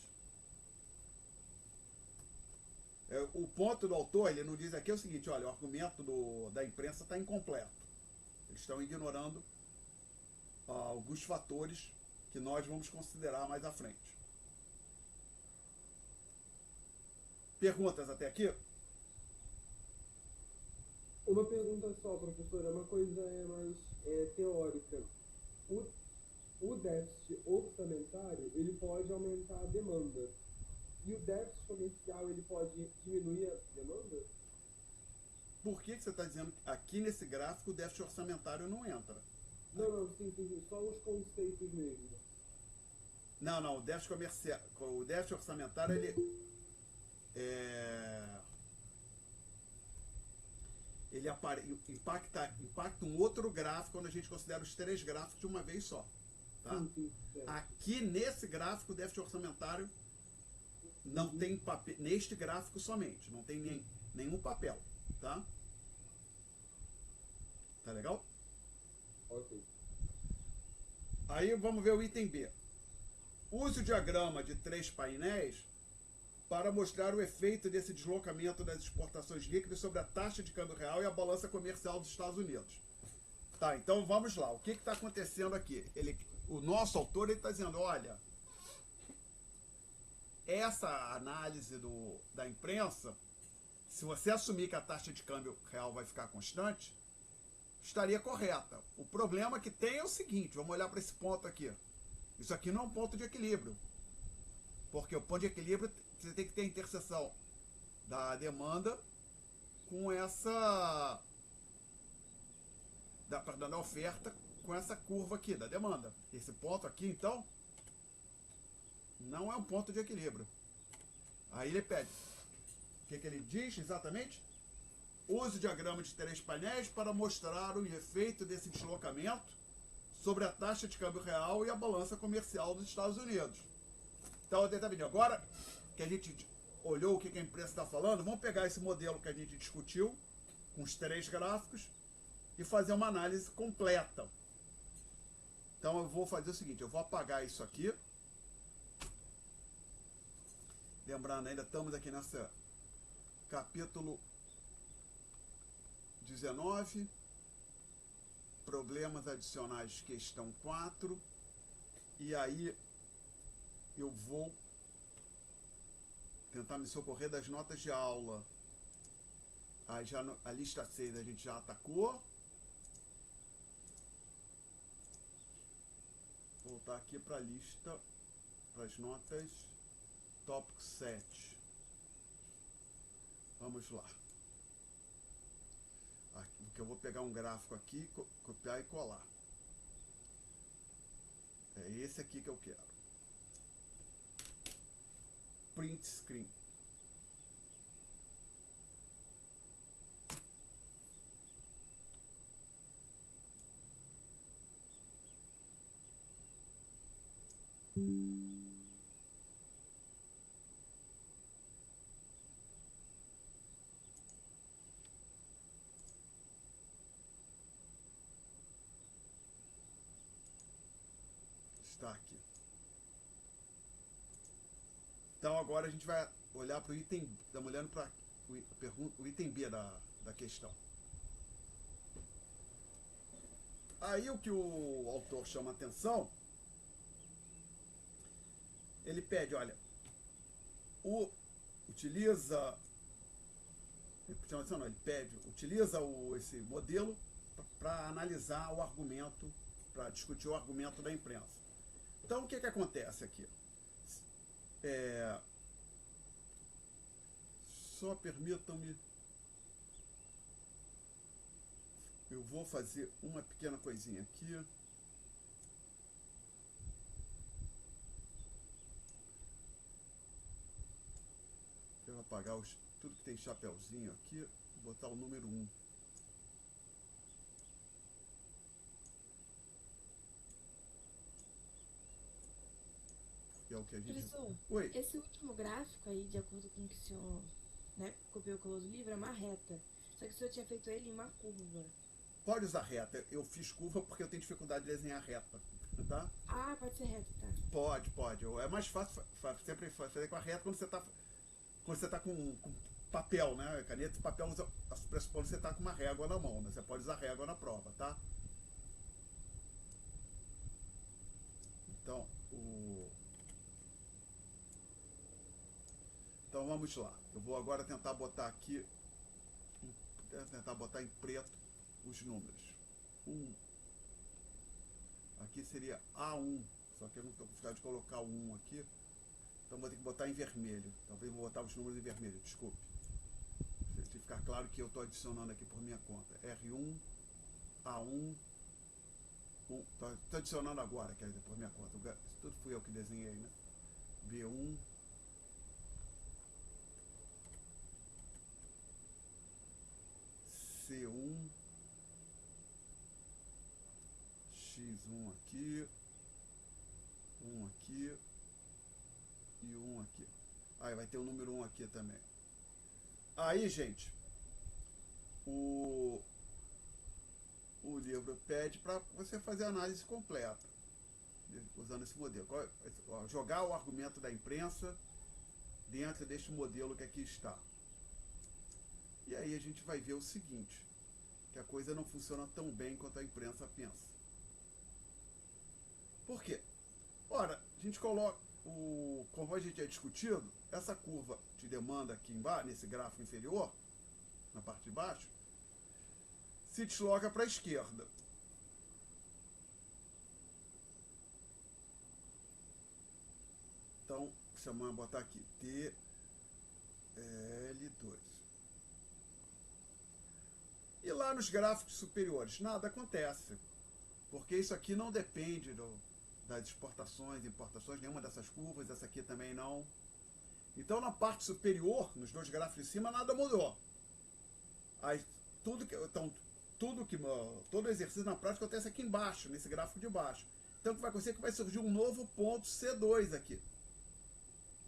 O ponto do autor, ele não diz aqui é o seguinte, olha, o argumento da imprensa está incompleto. Eles estão ignorando alguns fatores que nós vamos considerar mais à frente. Perguntas até aqui? Uma pergunta só, professor, é uma coisa mais teórica. O déficit orçamentário, ele pode aumentar a demanda. E o déficit comercial, ele pode diminuir a demanda? Por que você está dizendo que aqui nesse gráfico o déficit orçamentário não entra? Não, sim, só os conceitos mesmo. Não, o déficit comercial, o déficit orçamentário, ele impacta um outro gráfico quando a gente considera os 3 gráficos de uma vez só. Tá? Sim, aqui nesse gráfico o déficit orçamentário não tem papel, neste gráfico somente, não tem nenhum papel. Tá? Tá legal? Ok. Aí vamos ver o item B. Use o diagrama de 3 painéis para mostrar o efeito desse deslocamento das exportações líquidas sobre a taxa de câmbio real e a balança comercial dos Estados Unidos. Tá, então vamos lá. O que está acontecendo aqui? O nosso autor está dizendo, olha, essa análise da imprensa, se você assumir que a taxa de câmbio real vai ficar constante, estaria correta. O problema que tem é o seguinte, vamos olhar para esse ponto aqui. Isso aqui não é um ponto de equilíbrio. Porque o ponto de equilíbrio, você tem que ter a interseção da demanda com essa... da oferta com essa curva aqui, da demanda. Esse ponto aqui, então, não é um ponto de equilíbrio. Aí ele pede. O que ele diz exatamente? Use o diagrama de 3 painéis para mostrar o efeito desse deslocamento sobre a taxa de câmbio real e a balança comercial dos Estados Unidos. Então, agora que a gente olhou o que a imprensa está falando, vamos pegar esse modelo que a gente discutiu, com os 3 gráficos, e fazer uma análise completa. Então, eu vou fazer o seguinte, eu vou apagar isso aqui. Lembrando, ainda estamos aqui nessa capítulo 19, problemas adicionais, questão 4, e aí eu vou tentar me socorrer das notas de aula. Aí já a lista 6 a gente já atacou. Voltar aqui para a lista, para as notas, tópico 7. Vamos lá. Porque eu vou pegar um gráfico aqui, copiar e colar. É esse aqui que eu quero. Print screen. Está aqui. Então agora a gente vai olhar para o item, estamos olhando para o item B da questão. Aí o que o autor chama atenção, ele pede, olha, utiliza esse modelo para analisar o argumento, para discutir o argumento da imprensa. Então, o que acontece aqui? Só permitam-me... Eu vou fazer uma pequena coisinha aqui. Eu vou apagar tudo que tem chapeuzinho aqui, vou botar o número 1. É o que a gente... Professor, Oi. Esse último gráfico aí, de acordo com o que o senhor, né, copiou e colou do livro, é uma reta. Só que o senhor tinha feito ele em uma curva. Pode usar reta. Eu fiz curva porque eu tenho dificuldade de desenhar reta. Tá? Ah, pode ser reta, tá. Pode. É mais fácil sempre fazer com a reta quando você está com papel, né? Caneta e papel pressupõe que você está com uma régua na mão, né? Você pode usar régua na prova, tá? Então, então vamos lá. Eu vou agora tentar botar aqui, tentar botar em preto os números. Aqui seria A1, só que eu não estou com vontade de colocar o 1 aqui, então vou ter que botar em vermelho. Talvez vou botar os números em vermelho, desculpe. Tem que ficar claro que eu estou adicionando aqui por minha conta. R1, A1, estou adicionando agora, quer dizer, por minha conta. Isso tudo fui eu que desenhei, né? B1, C1, X1 aqui, 1 aqui e 1 aqui. Aí vai ter o número 1 aqui também. Aí, gente, o livro pede para você fazer a análise completa, usando esse modelo. Jogar o argumento da imprensa dentro deste modelo que aqui está. E aí a gente vai ver o seguinte, que a coisa não funciona tão bem quanto a imprensa pensa. Por quê? Ora, a gente coloca, como a gente tinha discutido, essa curva de demanda aqui embaixo, nesse gráfico inferior, na parte de baixo, se desloca para a esquerda. Então, vamos botar aqui TL2. E lá nos gráficos superiores, nada acontece, porque isso aqui não depende das exportações, importações, nenhuma dessas curvas, essa aqui também não. Então, na parte superior, nos dois gráficos de cima, nada mudou. Aí, todo exercício na prática acontece aqui embaixo, nesse gráfico de baixo. Então, o que vai acontecer é que vai surgir um novo ponto C2 aqui,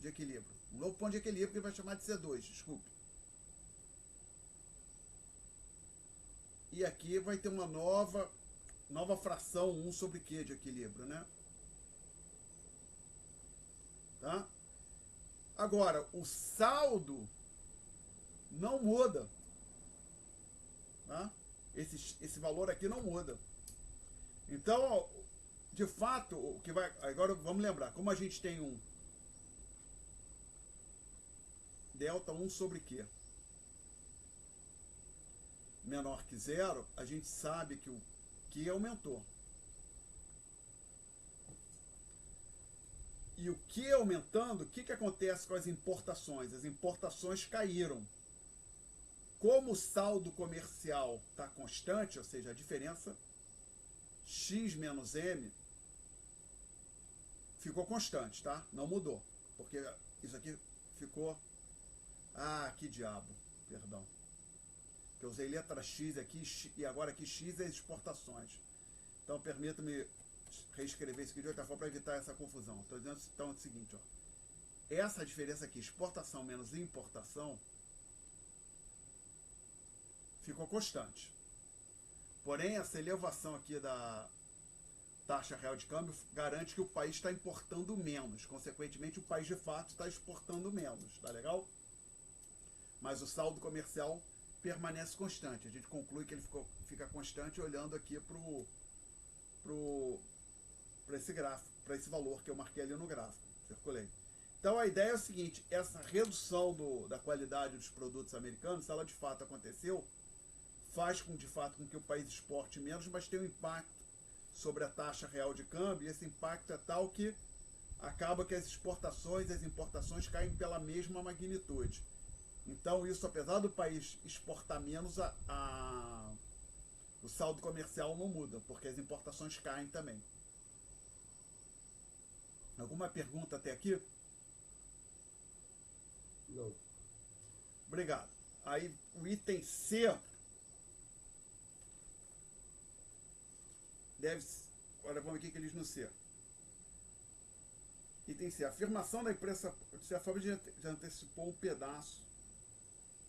de equilíbrio. Um novo ponto de equilíbrio que ele vai chamar de C2, desculpe. E aqui vai ter uma nova fração 1 sobre Q de equilíbrio, né? Tá? Agora, o saldo não muda. Tá? Esse valor aqui não muda. Então, de fato, o que vai. Agora vamos lembrar, como a gente tem um delta 1 sobre Q menor que zero, a gente sabe que o Q aumentou. E o Q aumentando, o que acontece com as importações? As importações caíram. Como o saldo comercial está constante, ou seja, a diferença X menos M ficou constante, tá? Não mudou. Porque isso aqui ficou... Ah, que diabo, perdão. Eu usei letra X aqui e agora aqui X é exportações. Então, permita-me reescrever isso aqui de outra forma para evitar essa confusão. Estou dizendo então, o seguinte, ó. Essa diferença aqui, exportação menos importação, ficou constante. Porém, essa elevação aqui da taxa real de câmbio garante que o país está importando menos. Consequentemente, o país de fato está exportando menos. Tá legal? Mas o saldo comercial permanece constante. A gente conclui que ele fica constante olhando aqui para esse gráfico, para esse valor que eu marquei ali no gráfico. Circulei. Então a ideia é o seguinte, essa redução da qualidade dos produtos americanos, se ela de fato aconteceu, faz de fato com que o país exporte menos, mas tem um impacto sobre a taxa real de câmbio, e esse impacto é tal que acaba que as exportações e as importações caem pela mesma magnitude. Então isso, apesar do país exportar menos, o saldo comercial não muda, porque as importações caem também. Alguma pergunta até aqui? Não. Obrigado. Aí o item C deve... Olha, vamos ver o que eles no C. Item C. A afirmação da imprensa... A Fábio já antecipou um pedaço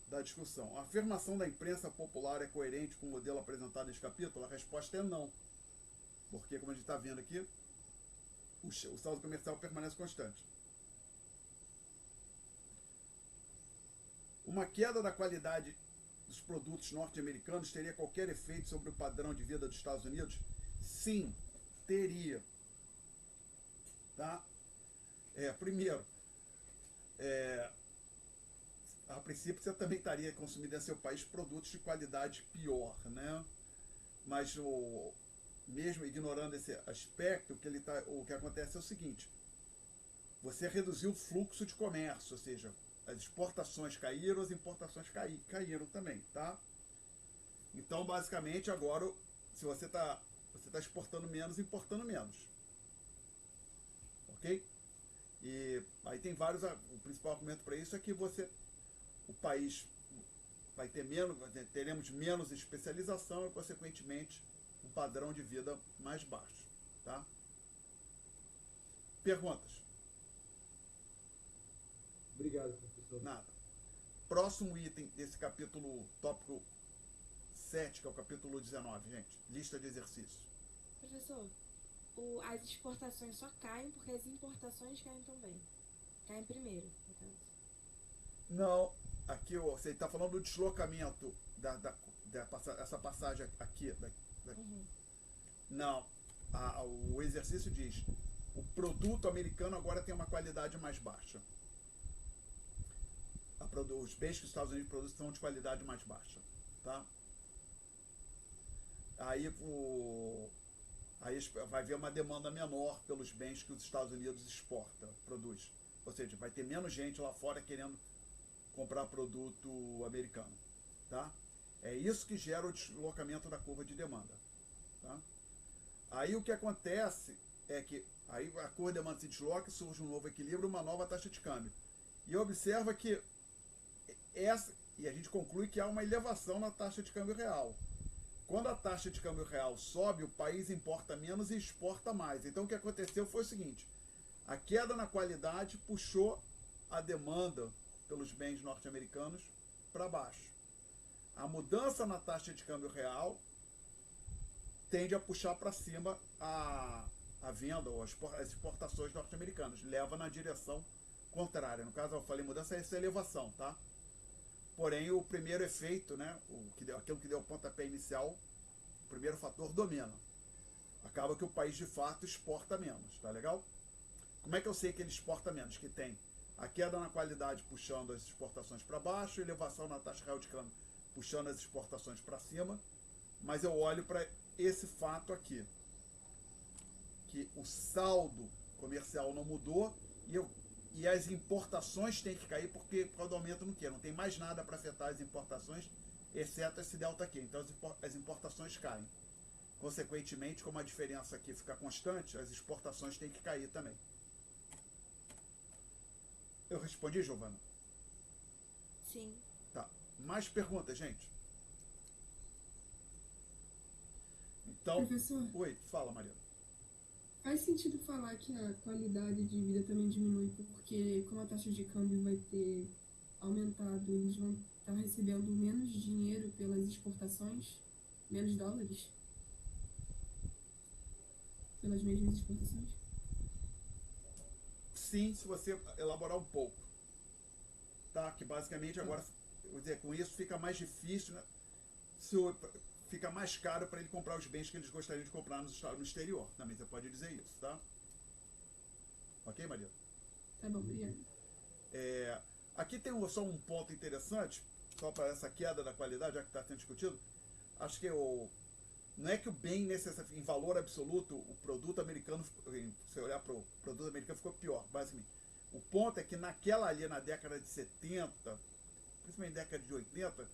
da discussão. A afirmação da imprensa popular é coerente com o modelo apresentado neste capítulo? A resposta é não. Porque, como a gente está vendo aqui, o saldo comercial permanece constante. Uma queda da qualidade dos produtos norte-americanos teria qualquer efeito sobre o padrão de vida dos Estados Unidos? Sim, teria. Tá? Primeiro, a princípio você também estaria consumindo em seu país produtos de qualidade pior, né? Mas mesmo ignorando esse aspecto, o que acontece é o seguinte: você reduziu o fluxo de comércio, ou seja, as exportações caíram, as importações caíram também, tá? Então, basicamente, agora, se você está exportando menos, importando menos. Ok? E aí tem vários. O principal argumento para isso é que o país vai ter teremos menos especialização e, consequentemente, um padrão de vida mais baixo, tá? Perguntas? Obrigado, professor. Nada. Próximo item desse capítulo, tópico 7, que é o capítulo 19, gente. Lista de exercícios. Professor, as exportações só caem porque as importações caem também. Caem primeiro, no caso. Não, aqui você está falando do deslocamento essa passagem aqui. Uhum. Não, o exercício diz: o produto americano agora tem uma qualidade mais baixa. Os bens que os Estados Unidos produzem são de qualidade mais baixa, tá? Aí vai haver uma demanda menor pelos bens que os Estados Unidos produz. Ou seja, vai ter menos gente lá fora querendo comprar produto americano, tá? É isso que gera o deslocamento da curva de demanda, tá? Aí o que acontece é que aí a curva de demanda se desloca, surge um novo equilíbrio, uma nova taxa de câmbio. E observa que e a gente conclui que há uma elevação na taxa de câmbio real. Quando a taxa de câmbio real sobe, o país importa menos e exporta mais. Então o que aconteceu foi o seguinte: a queda na qualidade puxou a demanda pelos bens norte-americanos para baixo. A mudança na taxa de câmbio real tende a puxar para cima a venda ou as exportações norte-americanas. Leva na direção contrária. No caso, eu falei mudança, essa é elevação, tá? Porém, o primeiro efeito, né, aquilo que deu o pontapé inicial, o primeiro fator domina. Acaba que o país, de fato, exporta menos, tá legal? Como é que eu sei que ele exporta menos? Que tem a queda na qualidade puxando as exportações para baixo, elevação na taxa real de câmbio puxando as exportações para cima, mas eu olho para esse fato aqui, que o saldo comercial não mudou e as importações têm que cair por causa do aumento no quê? Não tem mais nada para afetar as importações, exceto esse delta aqui. Então as importações caem. Consequentemente, como a diferença aqui fica constante, as exportações têm que cair também. Eu respondi, Giovana? Sim. Tá. Mais perguntas, gente? Então. Professor? Oi, fala, Maria. Faz sentido falar que a qualidade de vida também diminui, porque como a taxa de câmbio vai ter aumentado, eles vão estar recebendo menos dinheiro pelas exportações, menos dólares, pelas mesmas exportações? Sim, se você elaborar um pouco. Tá? Que basicamente agora, vou dizer, com isso fica mais difícil, né? Fica mais caro para ele comprar os bens que eles gostariam de comprar no exterior. Também você pode dizer isso, tá? Ok, Maria? Tá bom, obrigada. Aqui tem só um ponto interessante, só para essa queda da qualidade, já que está sendo discutido. Acho que não é que o bem em valor absoluto, o produto americano, se você olhar para o produto americano, ficou pior, basicamente. O ponto é que na década de 70, principalmente na década de 80,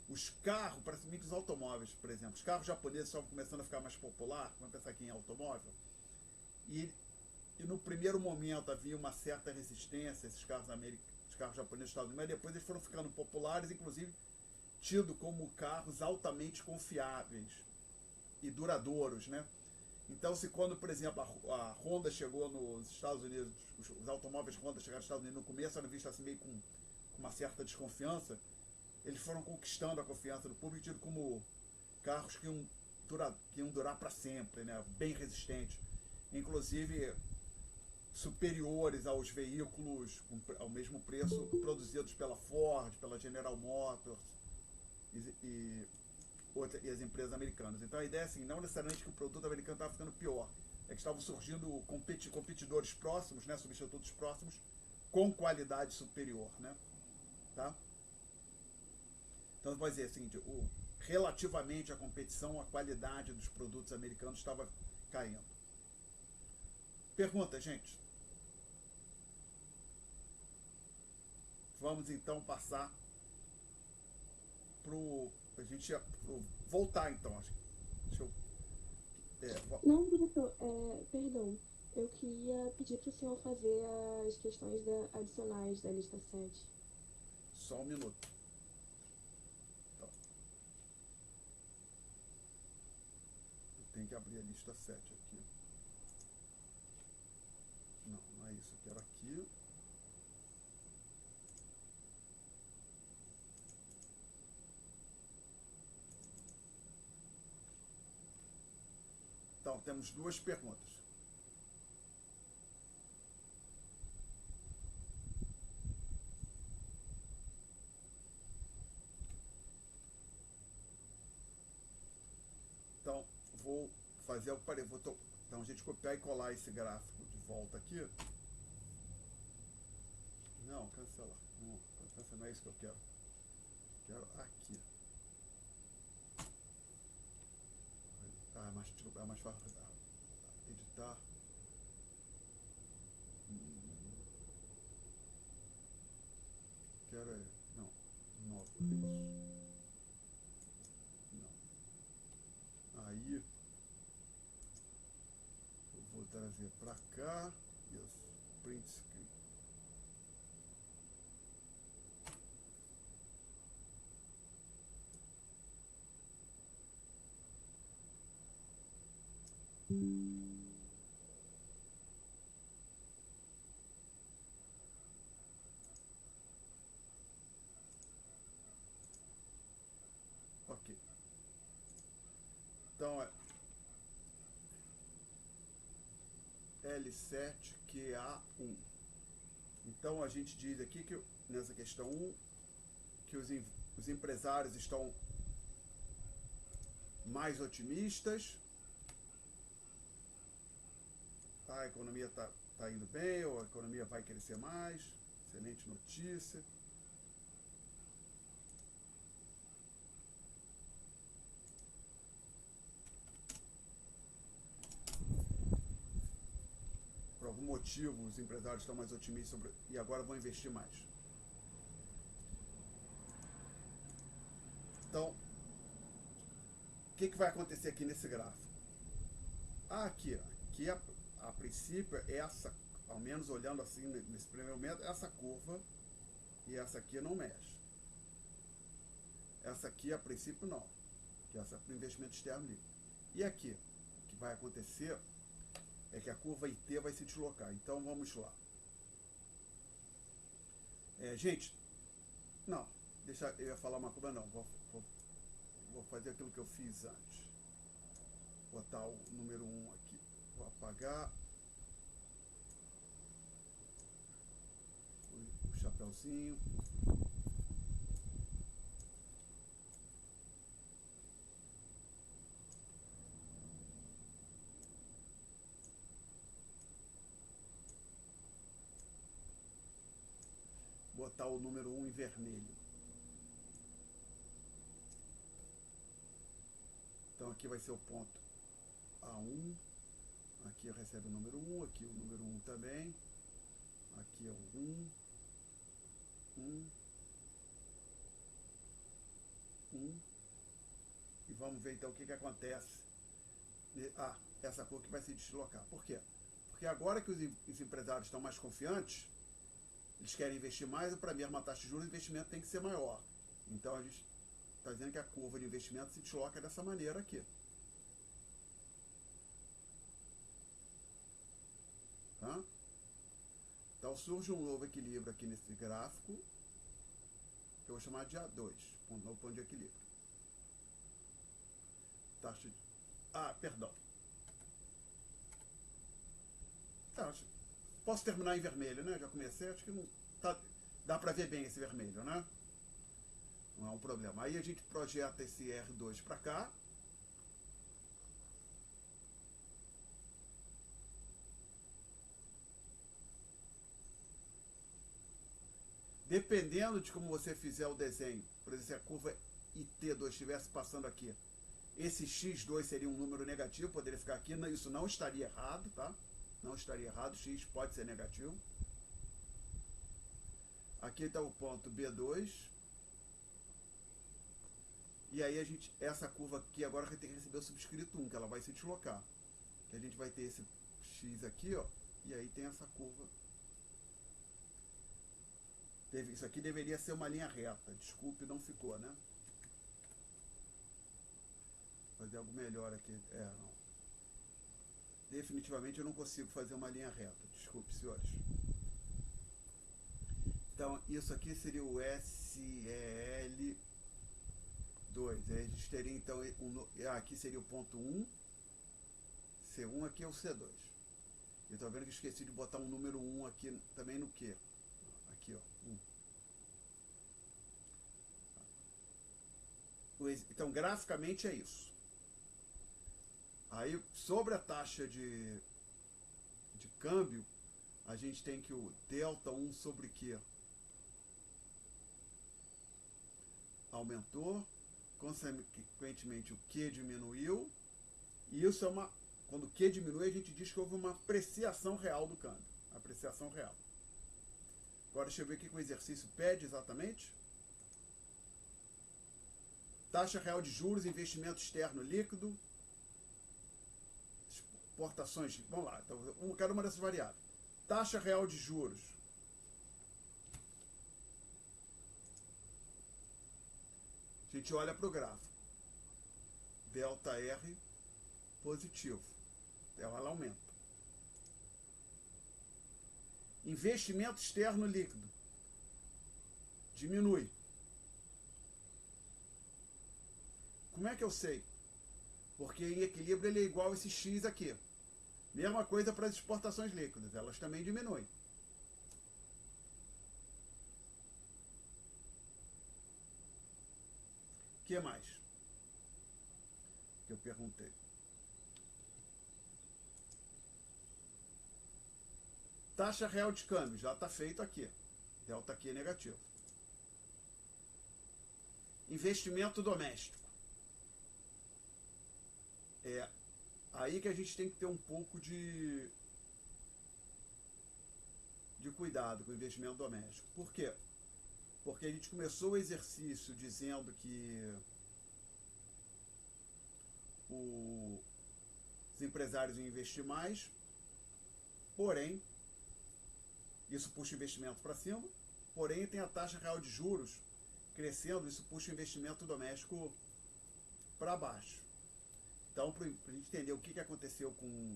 os carros, praticamente os automóveis, por exemplo, os carros japoneses estavam começando a ficar mais popular, vamos pensar aqui em automóvel, e no primeiro momento havia uma certa resistência a esses carros japoneses dos Estados Unidos, mas depois eles foram ficando populares, inclusive tidos como carros altamente confiáveis e duradouros, né? Então, quando, por exemplo, a Honda chegou nos Estados Unidos, os automóveis Honda chegaram nos Estados Unidos no começo, eram vistos assim meio com uma certa desconfiança, eles foram conquistando a confiança do público, tido como carros que iam durar para sempre, né? Bem resistentes. Inclusive, superiores aos veículos ao mesmo preço produzidos pela Ford, pela General Motors e as empresas americanas. Então a ideia é assim, não necessariamente que o produto americano estava ficando pior, é que estavam surgindo competidores próximos, né, substitutos próximos, com qualidade superior, né? Tá? Então pode dizer assim, relativamente à competição, a qualidade dos produtos americanos estava caindo. Pergunta, gente. Vamos então passar voltar então. Deixa eu, Não, diretor, perdão. Eu queria pedir para o senhor fazer as questões adicionais da lista 7. Só um minuto. Então, eu tenho que abrir a lista 7 aqui. Não é isso. Eu quero aqui. Então, temos duas perguntas. Então, vou fazer o parênteses. Então, a gente copiar e colar esse gráfico de volta aqui. Não, cancelar. Não é isso que eu quero. Quero aqui. É mais fácil editar. Quero não, 9. Não. Aí eu vou trazer para cá. Isso. Print screen. Ok. Então é L7QA1. Então a gente diz aqui que nessa questão 1 que os empresários estão mais otimistas. A economia está indo bem, ou a economia vai crescer mais. Excelente notícia. Por algum motivo, os empresários estão mais otimistas e agora vão investir mais. Então, o que vai acontecer aqui nesse gráfico? Aqui a princípio, essa, ao menos olhando assim nesse primeiro momento, essa curva e essa aqui não mexe. Essa aqui, a princípio, não. Que essa é para o investimento externo livre. E aqui, o que vai acontecer é que a curva IT vai se deslocar. Então, vamos lá. Gente, não, eu ia falar uma curva, não. Vou fazer aquilo que eu fiz antes. Botar o número 1 aqui. Vou apagar o chapéuzinho. Botar o número 1 em vermelho. Então aqui vai ser o ponto A1. Aqui recebe o número 1, aqui o número 1 também. Aqui é o 1, 1. E vamos ver então o que acontece. Essa cor que vai se deslocar. Por quê? Porque agora que os empresários estão mais confiantes, eles querem investir mais, e para a mesma taxa de juros o investimento tem que ser maior. Então a gente está dizendo que a curva de investimento se desloca dessa maneira aqui. Tá? Então surge um novo equilíbrio aqui nesse gráfico, que eu vou chamar de A2, novo ponto de equilíbrio. Taxa de... perdão. Posso terminar em vermelho, né? Já comecei, acho que não tá, dá para ver bem esse vermelho, né? Não é um problema. Aí a gente projeta esse R2 para cá. Dependendo de como você fizer o desenho, por exemplo, se a curva IT2 estivesse passando aqui, esse X2 seria um número negativo, poderia ficar aqui, isso não estaria errado, tá? Não estaria errado, X pode ser negativo. Aqui está o ponto B2. E aí essa curva aqui agora vai ter que receber o subscrito 1, que ela vai se deslocar. Que a gente vai ter esse X aqui, ó, e aí tem essa curva. Isso aqui deveria ser uma linha reta. Desculpe, não ficou, né? Vou fazer algo melhor aqui. Não. Definitivamente eu não consigo fazer uma linha reta. Desculpe, senhores. Então, isso aqui seria o SEL2. Aí a gente teria, então, aqui seria o ponto 1. C1 aqui é o C2. Eu estou vendo que esqueci de botar um número 1 aqui também no Q. Aqui, ó. 1. Então, graficamente é isso. Aí, sobre a taxa de câmbio, a gente tem que o delta 1 sobre Q aumentou, consequentemente o Q diminuiu, e isso é quando o Q diminui, a gente diz que houve uma apreciação real do câmbio. Apreciação real. Agora, deixa eu ver o que o exercício pede exatamente. Taxa real de juros, investimento externo líquido, exportações. Vamos lá, então, cada uma dessas variáveis. Taxa real de juros. A gente olha para o gráfico. Delta R positivo. Ela aumenta. Investimento externo líquido. Diminui. Como é que eu sei? Porque em equilíbrio ele é igual a esse X aqui. Mesma coisa para as exportações líquidas, elas também diminuem. O que mais? Que eu perguntei. Taxa real de câmbio, já está feito aqui. Delta aqui é negativo. Investimento doméstico. É aí que a gente tem que ter um pouco de cuidado com o investimento doméstico. Por quê? Porque a gente começou o exercício dizendo que os empresários iam investir mais, porém, isso puxa o investimento para cima, porém tem a taxa real de juros crescendo, isso puxa o investimento doméstico para baixo. Então, para a gente entender o que aconteceu com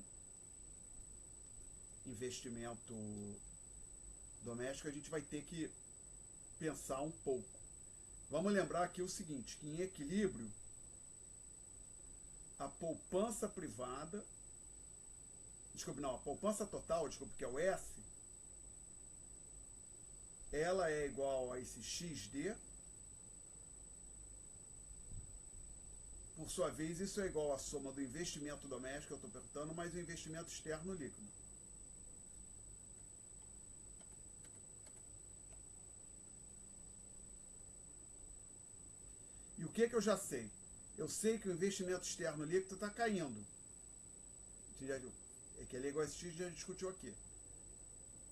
investimento doméstico, a gente vai ter que pensar um pouco. Vamos lembrar aqui o seguinte, que em equilíbrio, a poupança privada, a poupança total, que é o S, ela é igual a esse XD. Por sua vez, isso é igual à soma do investimento doméstico, eu estou perguntando, mais o investimento externo líquido. E o que eu já sei? Eu sei que o investimento externo líquido está caindo. É que ele é igual a esse X, já discutiu aqui.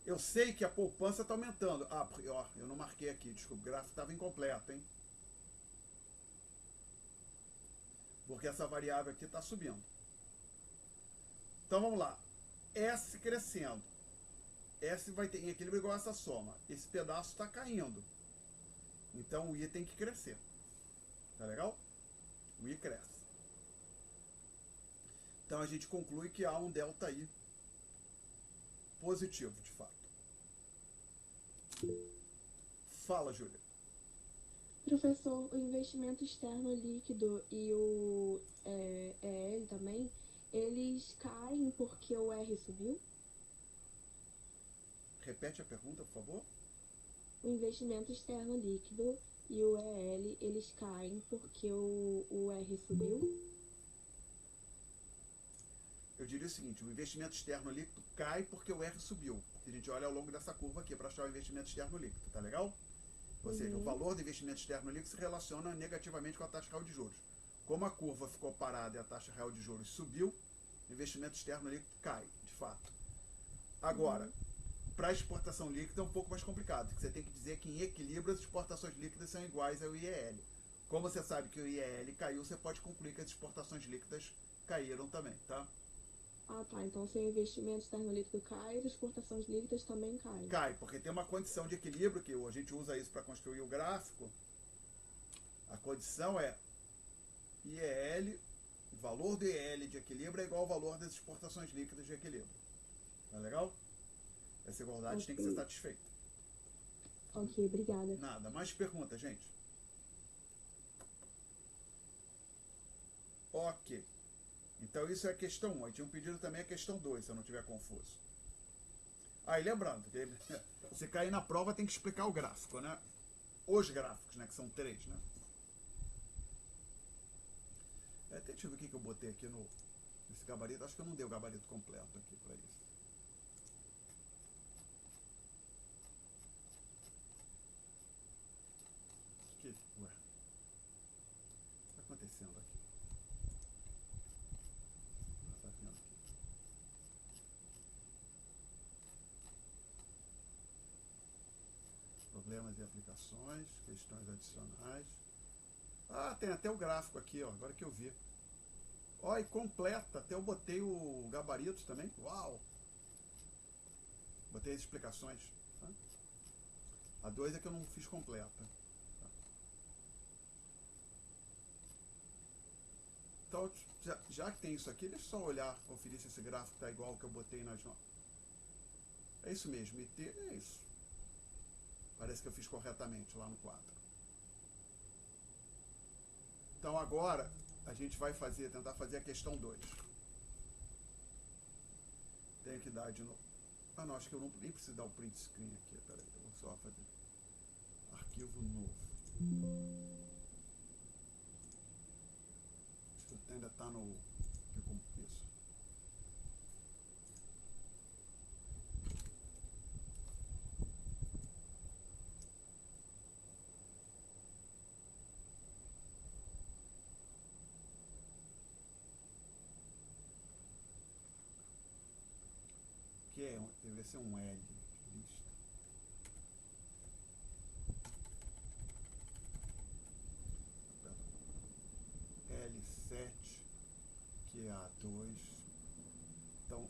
Eu sei que a poupança está aumentando. Eu não marquei aqui, desculpa, o gráfico estava incompleto, hein? Porque essa variável aqui está subindo. Então vamos lá. S crescendo. S vai ter em equilíbrio igual a essa soma. Esse pedaço está caindo. Então o I tem que crescer. Tá legal? O I cresce. Então a gente conclui que há um delta I positivo, de fato. Fala, Júlia. Professor, o investimento externo líquido e o EL também, eles caem porque o R subiu? Repete a pergunta, por favor. O investimento externo líquido e o EL, eles caem porque o R subiu? Eu diria o seguinte, o investimento externo líquido cai porque o R subiu. A gente olha ao longo dessa curva aqui para achar o investimento externo líquido, tá legal? Ou seja, o valor do investimento externo líquido se relaciona negativamente com a taxa real de juros. Como a curva ficou parada e a taxa real de juros subiu, o investimento externo líquido cai, de fato. Agora, para a exportação líquida é um pouco mais complicado, porque você tem que dizer que em equilíbrio as exportações líquidas são iguais ao IEL. Como você sabe que o IEL caiu, você pode concluir que as exportações líquidas caíram também, tá? Ah, tá. Então, se o investimento externo líquido cai, as exportações líquidas também caem. Cai, porque tem uma condição de equilíbrio, que a gente usa isso para construir o gráfico. A condição é IEL, o valor do IEL de equilíbrio é igual ao valor das exportações líquidas de equilíbrio. Tá legal? Essa igualdade tem que ser satisfeita. Ok, obrigada. Nada. Mais perguntas, gente? Ok. Então isso é a questão 1. Aí tinha um pedido também a questão 2, se eu não estiver confuso. E lembrando, se cair na prova tem que explicar o gráfico, né? Os gráficos, né? Que são 3, né? Deixa eu ver o que eu botei aqui nesse gabarito. Acho que eu não dei o gabarito completo aqui para isso. Ué, o que está acontecendo aqui? Tá vendo aqui? Problemas e aplicações, questões adicionais. Ah, tem até o gráfico aqui, ó, agora que eu vi. Ó, e completa, até eu botei o gabarito também. Uau! Botei as explicações. Tá? A 2 é que eu não fiz completa. Tá? Então, já que tem isso aqui, deixa eu só olhar, conferir se esse gráfico está igual ao que eu botei nas notas. É isso mesmo, IT é isso. Parece que eu fiz corretamente lá no 4. Então agora a gente vai tentar fazer a questão 2. Tenho que dar de novo. Ah não, acho que eu nem preciso dar o print screen aqui. Peraí, eu vou só fazer. Arquivo novo. Acho que ainda está no... Isso. Que deve ser um L. Lista. L7, que é A2. Então,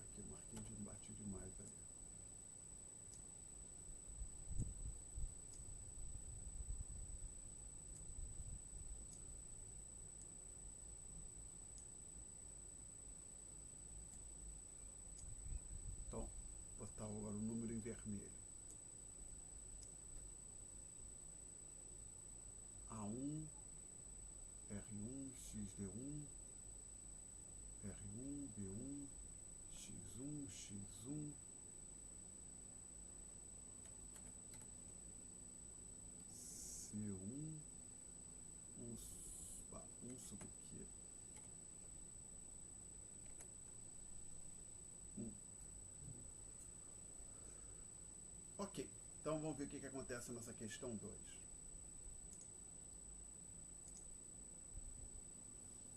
aqui eu marquei bati demais ali. Então, vou botar agora o número em vermelho. A1, R1, XD1, R1, B1, X1, X1, C1, 1 sobre Q. Ok, então vamos ver o que acontece nessa questão 2.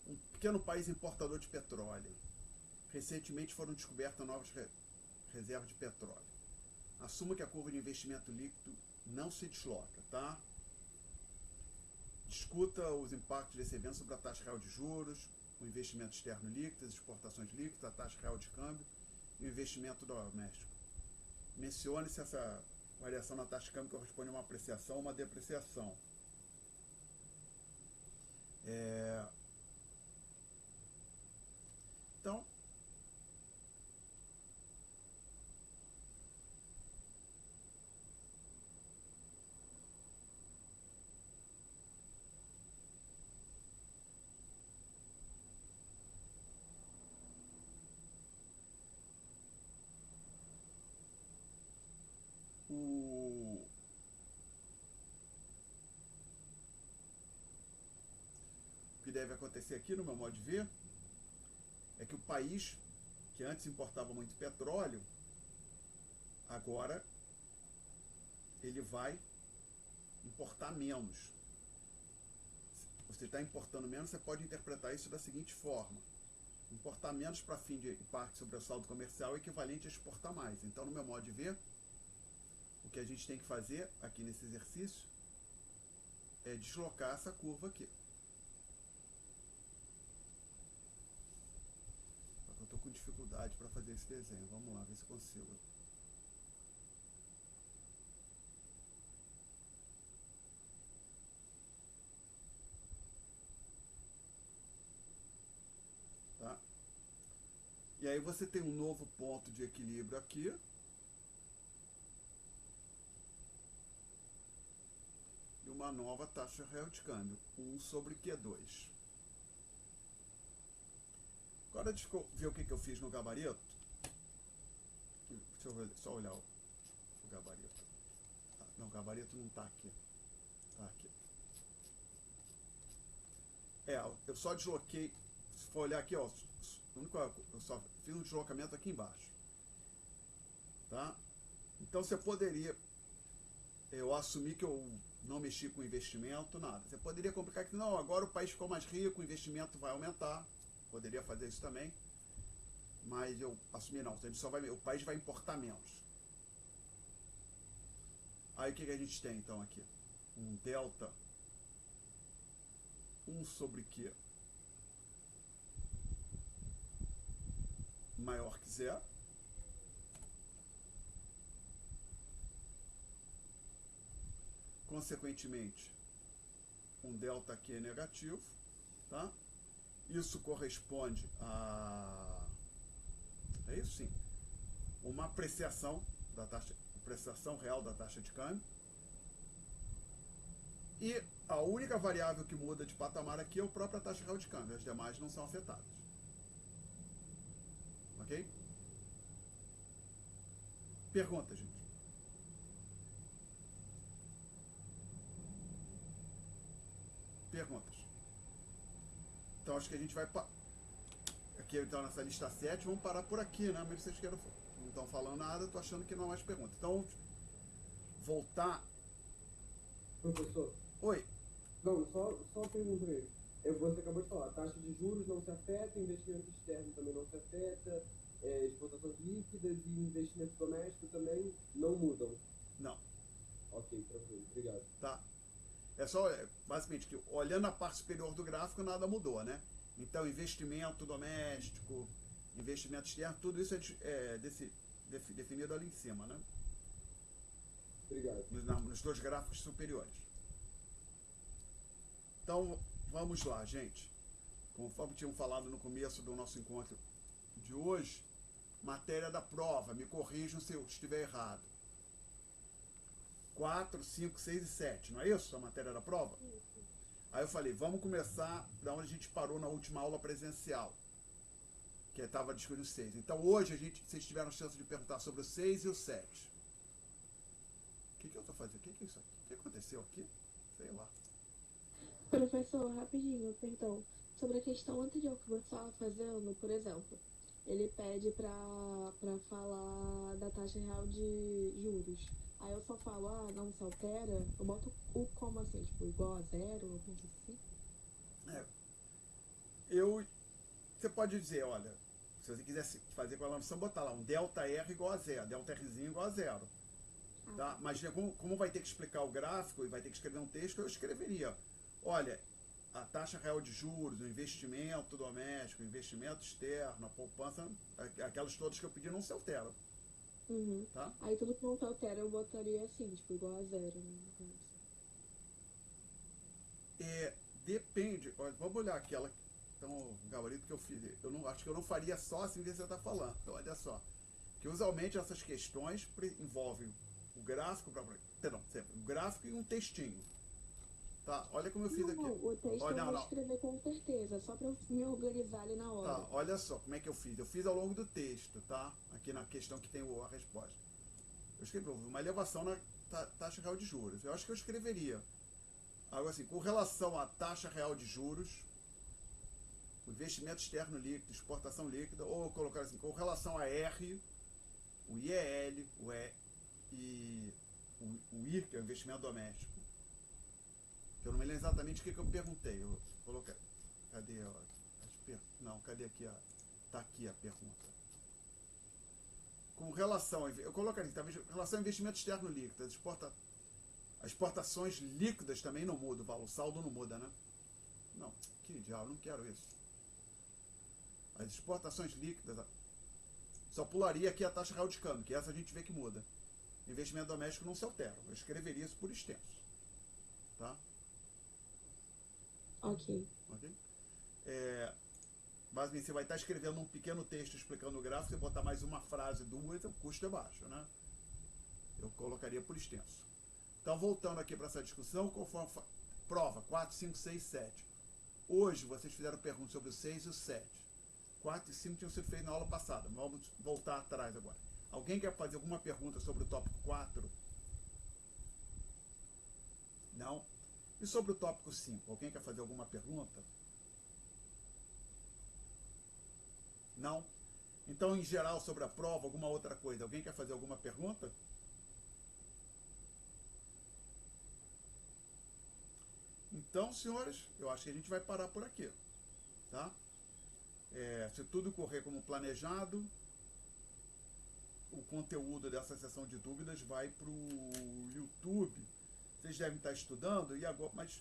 Um pequeno país importador de petróleo. Recentemente foram descobertas novas reservas de petróleo. Assuma que a curva de investimento líquido não se desloca, tá? Discuta os impactos desse evento sobre a taxa real de juros, o investimento externo líquido, as exportações líquidas, a taxa real de câmbio e o investimento doméstico. Mencione se essa variação na taxa de câmbio corresponde a uma apreciação ou uma depreciação. Então, o que deve acontecer aqui, no meu modo de ver, é que o país que antes importava muito petróleo, agora ele vai importar menos. Você está importando menos, você pode interpretar isso da seguinte forma: importar menos para fim de impacto sobre o saldo comercial é equivalente a exportar mais. Então, no meu modo de ver, o que a gente tem que fazer aqui nesse exercício é deslocar essa curva aqui. Eu estou com dificuldade para fazer esse desenho. Vamos lá, ver se consigo. Tá? E aí você tem um novo ponto de equilíbrio aqui. E uma nova taxa real de câmbio, 1 sobre Q2. Agora deixa eu ver o que eu fiz no gabarito. Deixa eu só olhar o gabarito. Não, o gabarito não está aqui. Está aqui. Eu só desloquei. Se for olhar aqui, ó, eu só fiz um deslocamento aqui embaixo. Tá? Então você poderia. Eu assumi que eu não mexi com investimento, nada. Você poderia complicar que não, agora o país ficou mais rico, o investimento vai aumentar. Poderia fazer isso também, mas eu assumi não, o país vai importar menos. Aí o que a gente tem então aqui? Um delta 1 sobre Q maior que zero. Consequentemente, um delta Q negativo, tá? Isso corresponde a, é isso sim, uma apreciação da taxa, apreciação real da taxa de câmbio. E a única variável que muda de patamar aqui é a própria taxa real de câmbio, as demais não são afetadas. Ok? Pergunta, gente. Perguntas. Então acho que a gente vai aqui então nessa lista 7, vamos parar por aqui, né? Mas vocês queiram, não estão falando nada, estou achando que não há mais perguntas. Então, voltar. Professor. Oi. Não, só pergunta aí. Você acabou de falar, taxa de juros não se afeta, investimento externo também não se afeta, exportações líquidas e investimento doméstico também não mudam. Não. Ok, tranquilo, obrigado. Tá. É só, basicamente, que olhando a parte superior do gráfico, nada mudou, né? Então, investimento doméstico, investimento externo, tudo isso é definido ali em cima, né? Obrigado. Nos dois gráficos superiores. Então, vamos lá, gente. Conforme tínhamos falado no começo do nosso encontro de hoje, matéria da prova, me corrijam se eu estiver errado. 4, 5, 6 e 7, não é isso a matéria da prova? Aí eu falei, vamos começar da onde a gente parou na última aula presencial, que estava discutindo o 6. Então hoje vocês tiveram chance de perguntar sobre o 6 e o 7. O que eu estou fazendo? O que é isso aqui? O que aconteceu aqui? Sei lá. Professor, rapidinho, perdão. Sobre a questão anterior que você estava fazendo, por exemplo, ele pede para falar da taxa real de juros. Aí eu só falo, não se altera, eu boto o como assim, tipo, igual a zero, ou coisa assim. Você pode dizer, olha, se você quiser fazer com a noção, botar lá um delta R igual a zero, delta Rzinho igual a zero. Tá? Mas como vai ter que explicar o gráfico e vai ter que escrever um texto, eu escreveria, olha, a taxa real de juros, o investimento doméstico, o investimento externo, a poupança, aquelas todas que eu pedi não se alteram. Uhum. Tá? Aí tudo que não se altera eu botaria assim, tipo, igual a zero. Né? Depende, olha, vamos olhar aquela Então, o gabarito que eu fiz, eu não, acho que eu não faria só assim que você está falando. Então, olha só. Que usualmente essas questões envolvem o gráfico, perdão, sempre, o gráfico e um textinho. Tá, olha como eu fiz aqui. Não, o texto olha, eu vou escrever com certeza, só para eu me organizar ali na hora. Tá, olha só como é que eu fiz. Eu fiz ao longo do texto, tá? Aqui na questão que tem a resposta. Eu escrevi uma elevação na taxa real de juros. Eu acho que eu escreveria algo assim, com relação à taxa real de juros, o investimento externo líquido, exportação líquida, ou colocar assim, com relação a R, o IEL, o IR, que é o investimento doméstico. Eu não me lembro exatamente o que eu perguntei. Eu coloquei. Cadê? Não, cadê aqui? Está aqui a pergunta. Com relação. Eu colocaria, talvez, com relação ao investimento externo líquido. As exportações líquidas também não mudam, o saldo não muda, né? Não, que diabo, não quero isso. As exportações líquidas. Só pularia aqui a taxa real de câmbio, que essa a gente vê que muda. Investimento doméstico não se altera. Eu escreveria isso por extenso. Tá? Ok. Basicamente, você vai estar escrevendo um pequeno texto explicando o gráfico, você botar mais uma frase, duas, o custo é baixo, né? Eu colocaria por extenso. Então, voltando aqui para essa discussão, conforme prova 4, 5, 6, 7. Hoje, vocês fizeram perguntas sobre o 6 e o 7. 4 e 5 tinham sido feitos na aula passada. Vamos voltar atrás agora. Alguém quer fazer alguma pergunta sobre o tópico 4? Não? E sobre o tópico 5? Alguém quer fazer alguma pergunta? Não? Então, em geral, sobre a prova, alguma outra coisa? Alguém quer fazer alguma pergunta? Então, senhores, eu acho que a gente vai parar por aqui. Tá? Se tudo correr como planejado, o conteúdo dessa sessão de dúvidas vai para o YouTube. Vocês devem estar estudando, e agora, mas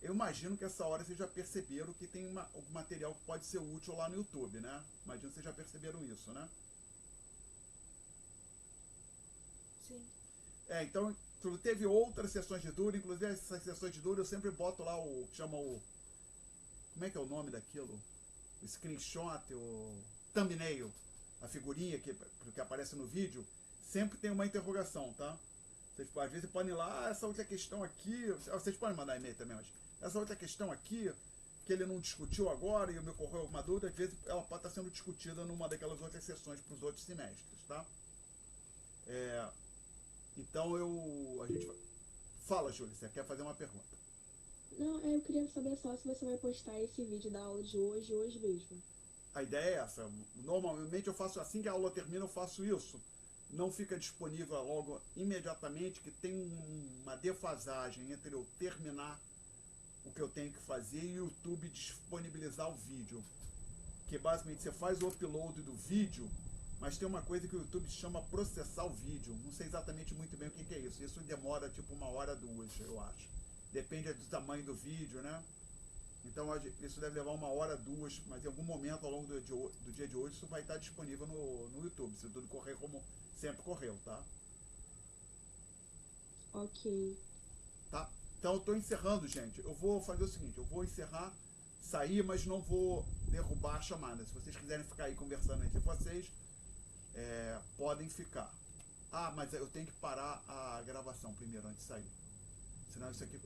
eu imagino que essa hora vocês já perceberam que tem algum material que pode ser útil lá no YouTube, né? Imagino que vocês já perceberam isso, né? Sim. Então, teve outras sessões de dúvida, inclusive essas sessões de dúvida eu sempre boto lá como é que é o nome daquilo? O screenshot, o thumbnail, a figurinha que aparece no vídeo, sempre tem uma interrogação, tá? Vocês, às vezes podem ir lá, essa outra questão aqui, vocês podem mandar e-mail também, mas essa outra questão aqui, que ele não discutiu agora e me ocorreu alguma dúvida, às vezes ela pode estar sendo discutida numa daquelas outras sessões para os outros semestres, tá? Então a gente fala, Júlia, você quer fazer uma pergunta? Não, eu queria saber só se você vai postar esse vídeo da aula de hoje mesmo. A ideia é essa. Normalmente eu faço assim que a aula termina, eu faço isso. Não fica disponível logo imediatamente, que tem uma defasagem entre eu terminar o que eu tenho que fazer e o YouTube disponibilizar o vídeo. Que basicamente você faz o upload do vídeo, mas tem uma coisa que o YouTube chama processar o vídeo. Não sei exatamente muito bem o que é isso. Isso demora tipo 1 hora, 2, eu acho. Depende do tamanho do vídeo, né? Então isso deve levar 1 hora, 2, mas em algum momento ao longo do dia de hoje isso vai estar disponível no YouTube, se tudo correr como sempre correu, tá? Ok. Tá? Então eu estou encerrando, gente. Eu vou fazer o seguinte, eu vou encerrar, sair, mas não vou derrubar a chamada. Se vocês quiserem ficar aí conversando entre vocês, podem ficar. Ah, mas eu tenho que parar a gravação primeiro, antes de sair. Senão isso aqui